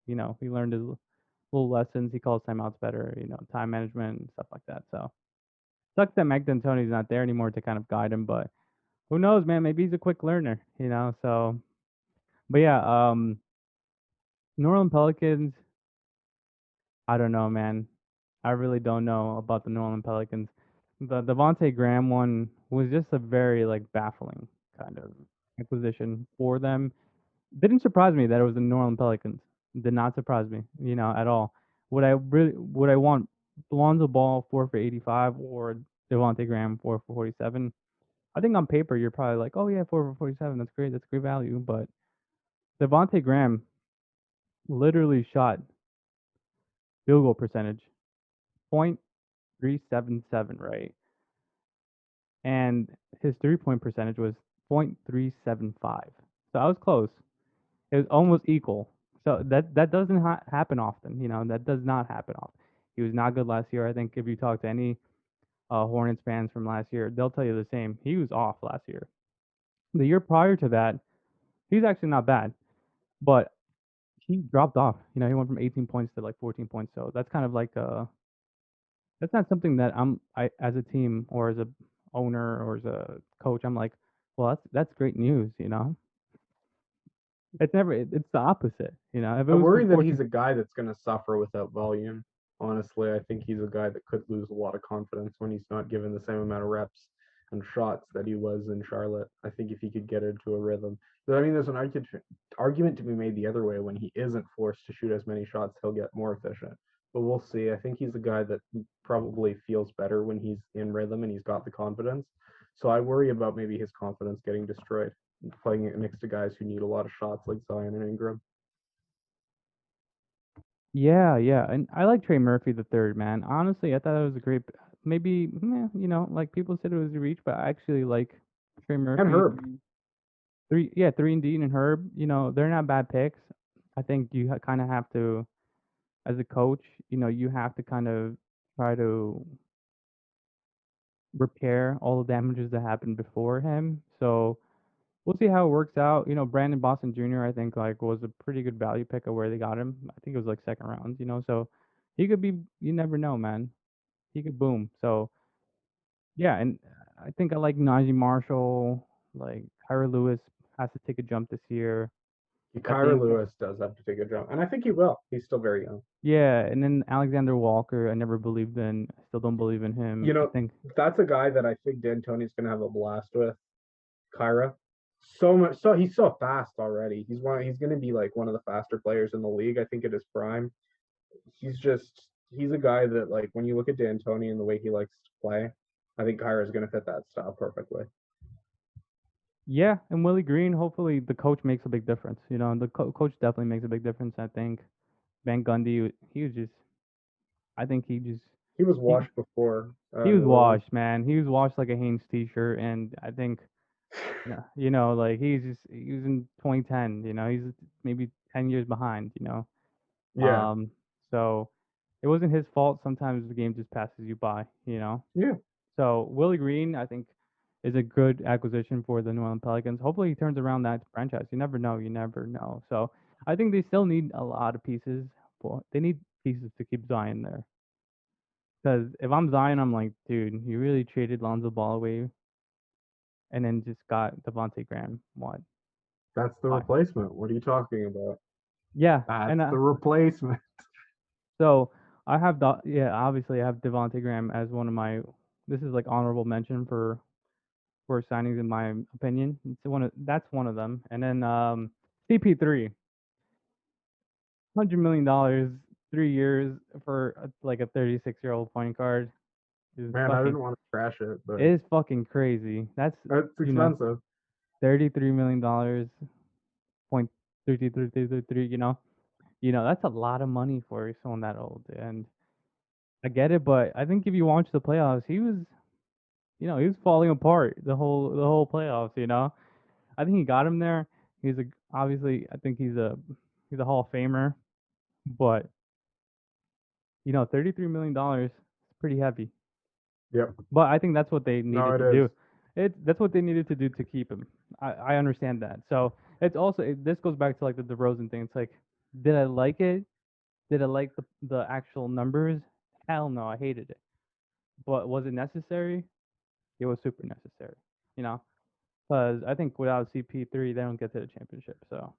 he learned his little lessons. He calls timeouts better, time management and stuff like that. So sucks that Mike D'Antoni's not there anymore to kind of guide him, but who knows, man? Maybe he's a quick learner, So, but yeah, New Orleans Pelicans. I don't know, man. I really don't know about the New Orleans Pelicans. The Devonte Graham one was just a very like baffling kind of acquisition for them. Didn't surprise me that it was the New Orleans Pelicans. Did not surprise me, at all. Would I want Lonzo Ball 4 for 85 or Devonte Graham 4 for 47? I think on paper you're probably like, oh yeah, 4 for 47, that's great, that's great value. But Devonte Graham literally shot field goal percentage 0.377, right? And his 3 point percentage was 0.375. So I was close. It was almost equal. So that doesn't happen often. That does not happen often. He was not good last year. I think if you talk to any Hornets fans from last year, they'll tell you the same. He was off last year. The year prior to that, he's actually not bad, but he dropped off. He went from 18 points to like 14 points. So that's kind of like that's not something that I as a team or as a owner or as a coach, I'm like, well, that's great news. It's never it's the opposite. If it I was worry from that 14. he's a guy that's going to suffer without volume. Honestly, I think he's a guy that could lose a lot of confidence when he's not given the same amount of reps and shots that he was in Charlotte. I think if he could get into a rhythm, but I mean, there's an argument to be made the other way. When he isn't forced to shoot as many shots, he'll get more efficient. But we'll see. I think he's a guy that probably feels better when he's in rhythm and he's got the confidence. So I worry about maybe his confidence getting destroyed playing it next to guys who need a lot of shots like Zion and Ingram. Yeah, yeah, and I like Trey Murphy the third, man. Honestly, I thought it was a great. Maybe, like people said it was a reach, but I actually like Trey And Murphy. Herb. Yeah, three and Dean and Herb. They're not bad picks. I think you kind of have to, as a coach, you have to kind of try to repair all the damages that happened before him. So we'll see how it works out. Brandon Boston Jr. I think like was a pretty good value pick of where they got him. I think it was like second round. So he could be. You never know, man. He could boom. So yeah, and I think I like Najee Marshall. Like Kyra Lewis has to take a jump this year. I Kyra think Lewis does have to take a jump, and I think he will. He's still very young. yeah, and then Alexander Walker. I never believed in. I still don't believe in him. You I know, think that's a guy that I think D'Antoni's going to have a blast with. Kyra, so much. So he's so fast already. He's going to be like one of the faster players in the league. I think at his prime. He's a guy that like when you look at D'Antoni and the way he likes to play, I think Kyra is going to fit that style perfectly. yeah, and Willie Green. Hopefully the coach makes a big difference. The coach definitely makes a big difference. I think Van Gundy. He was just. I think He was he washed before he was New Orleans. washed, man. He was washed like a Hanes t-shirt, and I think like he was in 2010. He's maybe 10 years behind. Yeah, Um, so it wasn't his fault. Sometimes the game just passes you by, you know. Yeah, So Willie Green, I think, is a good acquisition for the New Orleans Pelicans. Hopefully, he turns around that franchise. You never know. You never know. So I think they still need a lot of pieces. But they need pieces to keep Zion there. Because if I'm Zion, I'm like, dude, you really traded Lonzo Ball away and then just got Devontae Graham. What? that's the Why? replacement. What are you talking about? Yeah, and That's the replacement. so I have obviously I have Devontae Graham as one of my. This is like honorable mention for signings in my opinion. That's one of them. And then CP3, $100 million, 3 years for like a 36-year-old point guard is Man, I fucking didn't want to trash it, but is fucking crazy. That's it's you know expensive. $33 million, point 33. That's a lot of money for someone that old. And I get it, but I think if you watch the playoffs, he was falling apart the whole playoffs. I think he got him there. Obviously I think he's a Hall of Famer, but $33 million is pretty heavy. Yep. But I think that's what they No, needed it to is. do. That's what they needed to do to keep him. I understand that. So this goes back to like the DeRozan thing. It's like, did I like it? Did I like the actual numbers? Hell no, I hated it. But was it necessary? It was super necessary. You know, because I think without CP3, they don't get to the championship. So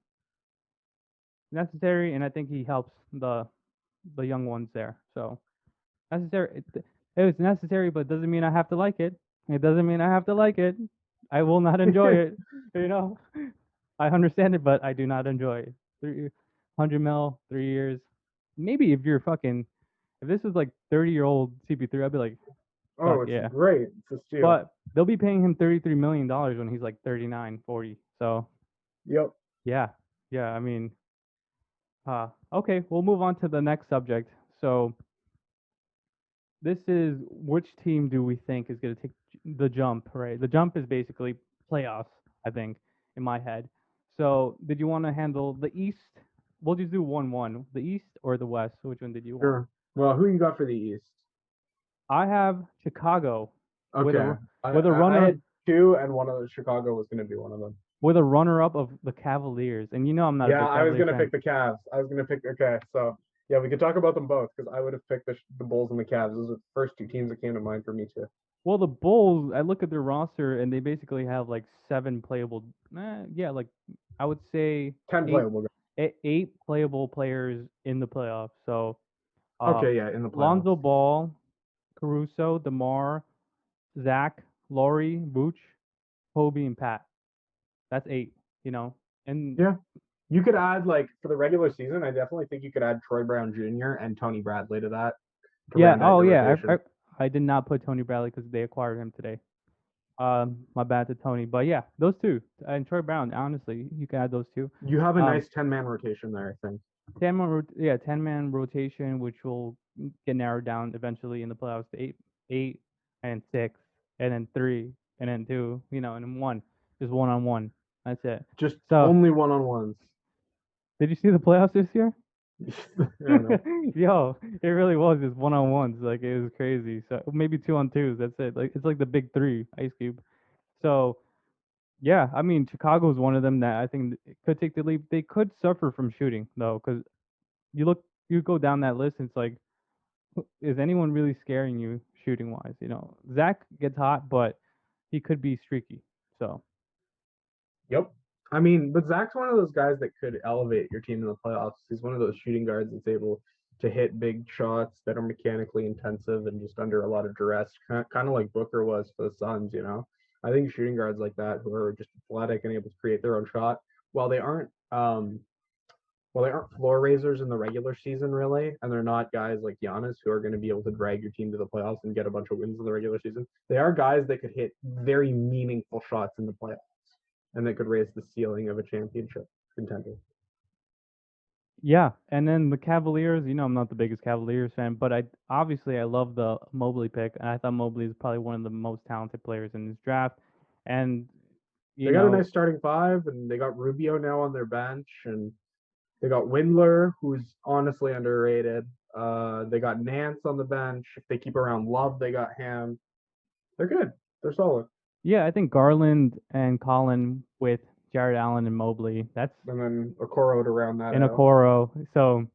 necessary, and I think he helps the young ones there. So necessary. It was necessary, but doesn't mean I have to like it. It doesn't mean I have to like it. I will not enjoy it. You know, I understand it, but I do not enjoy it. 300 mil, 3 years. Maybe if this was like 30-year-old CP3, I'd be like, fuck Oh, it's yeah. great. It's a steal. But they'll be paying him $33 million when he's like 39, 40. So Yep. yeah, yeah. I mean, okay, we'll move on to the next subject. So this is which team do we think is going to take the jump, right? The jump is basically playoffs, I think, in my head. So, did you want to handle the East? We'll just do 1-1. The East or the West? Which one did you want? Sure. Well, who you got for the East? I have Chicago with Okay. a I, with a I runner had two, and one of the Chicago was going to be one of them. with a runner up of the Cavaliers. And I'm not a Yeah, big I was Cavaliers going to fan. pick the Cavs. I was going to pick. Okay, so yeah, we could talk about them both because I would have picked the Bulls and the Cavs. Those are the first two teams that came to mind for me too. Well, the Bulls, I look at their roster and they basically have like seven playable. Yeah, like I would say 10 eight playable guys. eight playable players in the playoffs. So, Okay, yeah, in the playoffs. Lonzo Ball, Caruso, DeMar, Zach, Laurie, Vooch, Kobe, and Pat. That's eight. And Yeah, you could add like for the regular season. I definitely think you could add Troy Brown Jr. and Tony Bradley to that to yeah. round out Oh your yeah. I rotation. I, I did not put Tony Bradley because they acquired him today. My bad to Tony, but yeah, those two and Troy Brown. Honestly, you can add those two. You have a Um, nice 10-man rotation there, I think. 10-man rotation, which will get narrowed down eventually in the playoffs to eight, and six, and then three, and then two, and then one, just one on one. That's it. Just So, only one-on-ones. did you see the playoffs this year? I know. Yo, it really was just one on ones. Like it was crazy. So maybe two on twos. That's it. Like it's like the big three, Ice Cube. So yeah, I mean Chicago's one of them that I think could take the lead. They could suffer from shooting though, because you go down that list, and it's like, is anyone really scaring you shooting wise? Zach gets hot, but he could be streaky. So Yep. I mean, but Zach's one of those guys that could elevate your team in the playoffs. He's one of those shooting guards that's able to hit big shots that are mechanically intensive and just under a lot of duress, kind of like Booker was for the Suns. I think shooting guards like that who are just athletic and able to create their own shot, while they aren't well, they aren't floor raisers in the regular season, really, and they're not guys like Giannis who are going to be able to drag your team to the playoffs and get a bunch of wins in the regular season. They are guys that could hit very meaningful shots in the playoffs and that could raise the ceiling of a championship contender. yeah, and then the Cavaliers. I'm not the biggest Cavaliers fan, but I love the Mobley pick, and I thought Mobley is probably one of the most talented players in this draft. And you They got a know, nice starting five, and they got Rubio now on their bench, and they got Windler, who's honestly underrated. They got Nance on the bench. If they keep around Love, they got Ham. They're good. They're solid. Yeah, I think Garland and Colin with Jared Allen and Mobley. That's And then Okoro to round that in out. Okoro. So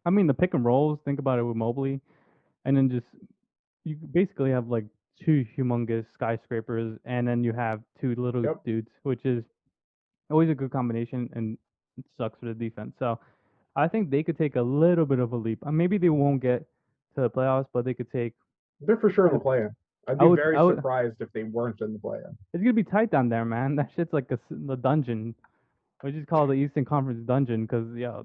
I mean the pick and rolls. Think about it with Mobley, and then just you basically have like two humongous skyscrapers, and then you have two little Yep. dudes, which is always a good combination, and it sucks for the defense. So I think they could take a little bit of a leap. Maybe they won't get to the playoffs, but they could take. They're for sure in the play-in. I'd I be would. very I would. surprised if they weren't in the play-in. It's gonna be tight down there, man. That shit's like a dungeon. We just call it the Eastern Conference dungeon because yeah,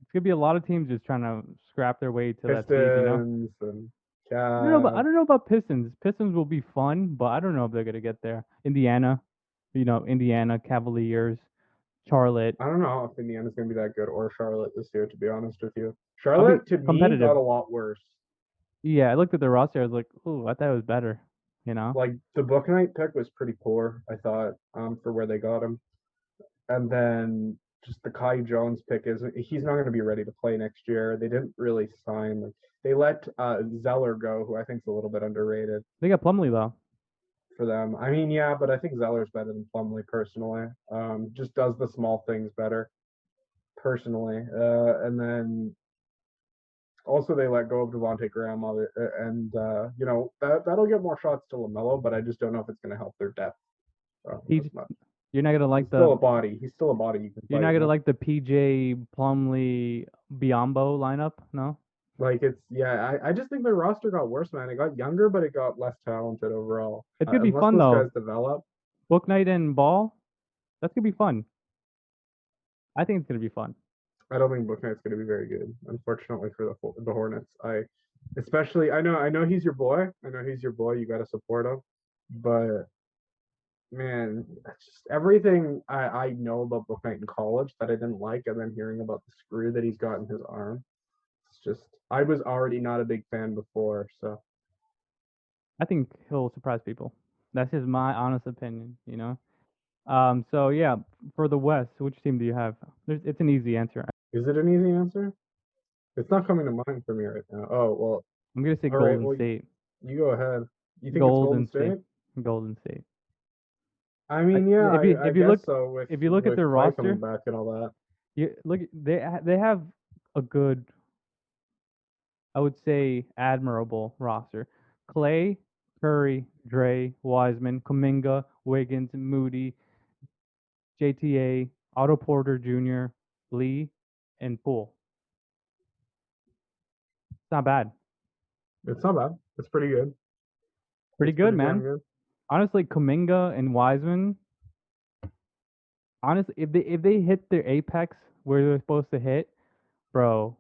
it's gonna be a lot of teams just trying to scrap their way to that seed. You know. Pistons and I don't know. But I Cavs. don't know about Pistons. Pistons will be fun, but I don't know if they're gonna get there. Indiana, Indiana Cavaliers, Charlotte. I don't know if Indiana's going to be that good or Charlotte this year, to be honest with you. I'll be Charlotte, to me, competitive. got a lot worse. Yeah, I looked at the roster. I was like, ooh, I thought it was better. You know. Like, the Book Knight pick was pretty poor, I thought, for where they got him. And then just the Kai Jones pick he's not going to be ready to play next year. They didn't really sign. Like, they let Zeller go, who I think is a little bit underrated They got Plumlee though. for them. I mean, yeah, but I think Zeller's better than Plumlee personally. Just does the small things better personally. And then also they let go of Devontae Graham and that'll get more shots to LaMelo, but I just don't know if it's going to help their depth He's as much. you're not gonna like He's still a the body. He's still a body you can you're play not gonna with. like the PJ Plumlee Biombo lineup, no? Like I just think their roster got worse, man. It got younger, but it got less talented overall. It's gonna be Unless fun those though. guys develop, Book night and ball, that's gonna be fun. I think it's gonna be fun. I don't think Booknight's going to be very good. Unfortunately for the Hornets, I know he's your boy. I know he's your boy. You got to support him, but man, that's just everything I know about Booknight in college that I didn't like, and then hearing about the screw that he's got in his arm. It's just I was already not a big fan before, so I think he'll surprise people. That's just my honest opinion, you know. So yeah, for the West, which team do you have? It's an easy answer. is it an easy answer? It's not coming to mind for me right now. Oh well, I'm gonna say all right. Golden Well, State. you go ahead. You think it's Golden Golden State. State? Golden State. I mean, yeah, I If you guess look so. With if you look at their Clay coming roster, back and all that. you look they have a good, I would say, admirable roster. Clay, Curry, Dre, Wiseman, Kuminga, Wiggins, Moody, JTA, Otto Porter Jr., Lee, and Poole. It's not bad. It's not bad. It's pretty good. Pretty It's good, pretty damn man. good. Honestly, Kuminga and Wiseman. Honestly, if they hit their apex where they're supposed to hit, bro,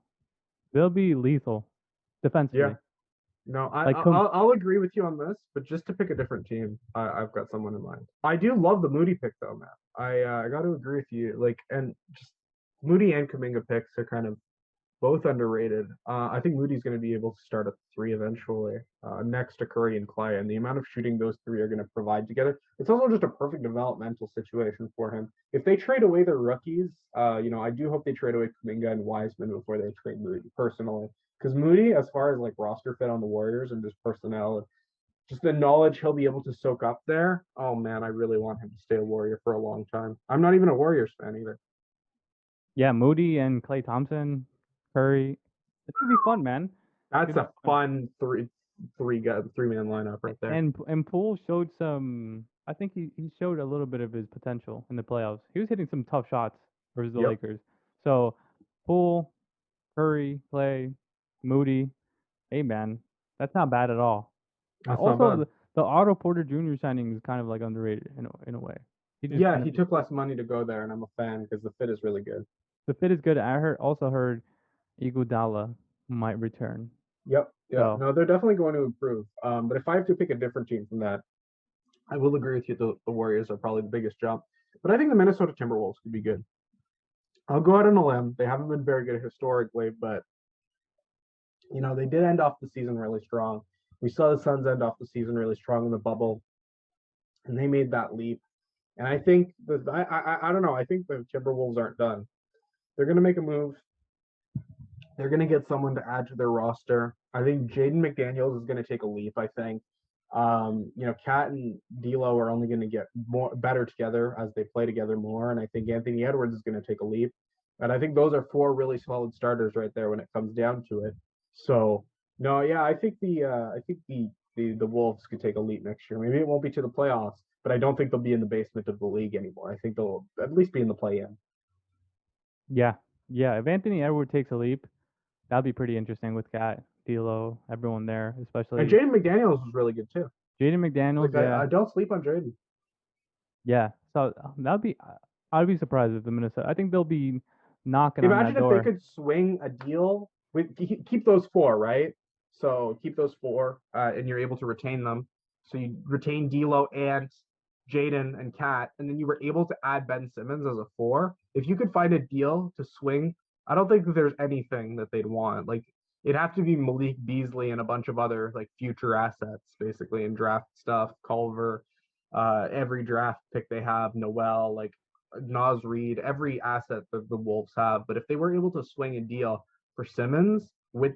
they'll be lethal defensively. Yeah. No, Like I'll agree with you on this, but just to pick a different team, I've got someone in mind. I do love the Moody pick though, man. I got to agree with you. Like, and just Moody and Kuminga picks are kind of both underrated. I think Moody's going to be able to start at three eventually, next to Curry and Clay, and the amount of shooting those three are going to provide together. It's also just a perfect developmental situation for him. If they trade away their rookies, I do hope they trade away Kuminga and Wiseman before they trade Moody, personally. Because Moody, as far as like roster fit on the Warriors and just personnel, just the knowledge he'll be able to soak up there. Oh man, I really want him to stay a Warrior for a long time. I'm not even a Warriors fan either. yeah, Moody and Clay Thompson, Curry. It's gonna be fun, man. That's It's a fun three-man lineup right there. and Poole showed some. I think he showed a little bit of his potential in the playoffs. He was hitting some tough shots versus the Yep, Lakers. So Poole, Curry, Clay, Moody. Hey man, that's not bad at all. that's not Also, bad. the Otto Porter Jr. signing is kind of like underrated in a way. He just Yeah, kind he of took less money to go there, and I'm a fan because the fit is really good. the fit is good. I also heard Iguodala might return. Yep, yeah. So No, they're definitely going to improve. But if I have to pick a different team from that, I will agree with you. The Warriors are probably the biggest jump, but I think the Minnesota Timberwolves could be good. I'll go out on a limb. They haven't been very good historically, but they did end off the season really strong. We saw the Suns end off the season really strong in the bubble, and they made that leap. And I think I don't know. I think the Timberwolves aren't done. They're going to make a move. They're going to get someone to add to their roster. I think Jaden McDaniels is going to take a leap. I think, Cat and D'Lo are only going to get more better together as they play together more, and I think Anthony Edwards is going to take a leap. And I think those are four really solid starters right there when it comes down to it. So no, yeah, I think the Wolves could take a leap next year. Maybe it won't be to the playoffs, but I don't think they'll be in the basement of the league anymore. I think they'll at least be in the play-in. Yeah, yeah. If Anthony Edwards takes a leap, that'd be pretty interesting with Cat, D'Lo, everyone there, And especially Jaden McDaniels was really good too. Jaden Like McDaniels. I Yeah, don't sleep on Jaden. yeah. So that'd be. I'd be surprised if the Minnesota. I think they'll be knocking on that Imagine if they door. could swing a deal with keep those four, right? So keep those four, and you're able to retain them. So you retain D'Lo and Jaden and Cat, and then you were able to add Ben Simmons as a four. If you could find a deal to swing, I don't think that there's anything that they'd want. Like it'd have to be Malik Beasley and a bunch of other like future assets, basically, and draft stuff. Culver, every draft pick they have, Noel, like Nas Reed, every asset that the Wolves have. But if they were able to swing a deal for Simmons with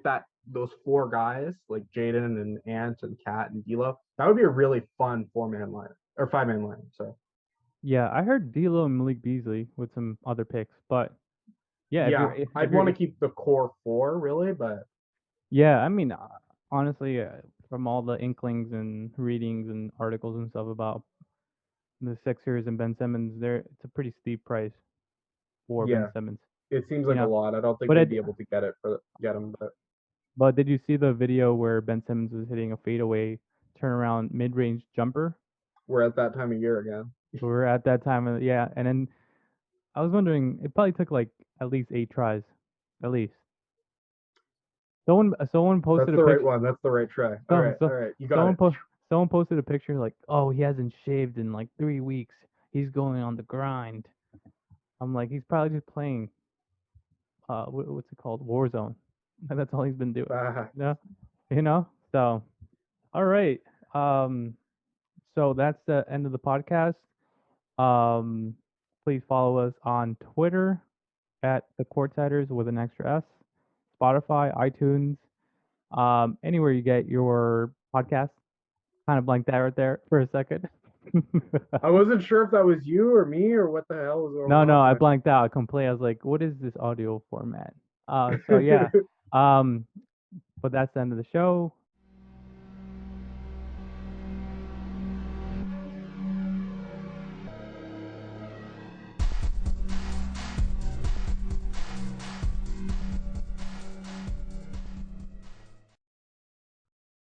those four guys like Jaden and Ant and Cat and D'Lo, that would be a really fun 4-man line or 5-man line. So Yeah, I heard D'Lo and Malik Beasley with some other picks, but yeah, if you're yeah, if I'd you're want to keep the core four really, but yeah, I mean, honestly, from all the inklings and readings and articles and stuff about the Sixers and Ben Simmons, there it's a pretty steep price for Ben yeah, Simmons, it seems you like a know. lot. I don't think But they'd be able to get him, but but did you see the video where Ben Simmons was hitting a fadeaway turnaround mid-range jumper? we're at that time of year again. We were at that time, yeah, and then I was wondering, it probably took like at least 8 tries, at least. Someone That's posted a the right picture. one. That's the right try. So, All so right, you got someone it. post someone posted a picture like, oh, he hasn't shaved in like 3 weeks. He's going on the grind. I'm like, he's probably just playing what's it called, Warzone, and that's all he's been doing. You know, you know. So, all right. So that's the end of the podcast. Um, please follow us on Twitter at the Courtsiders with an extra S, Spotify, iTunes, anywhere you get your podcast. Kind of blanked out right there for a second. I wasn't sure if that was you or me or what the hell was going No, on no, I there. blanked out completely. I was like, what is this audio format? So yeah. Um, but that's the end of the show.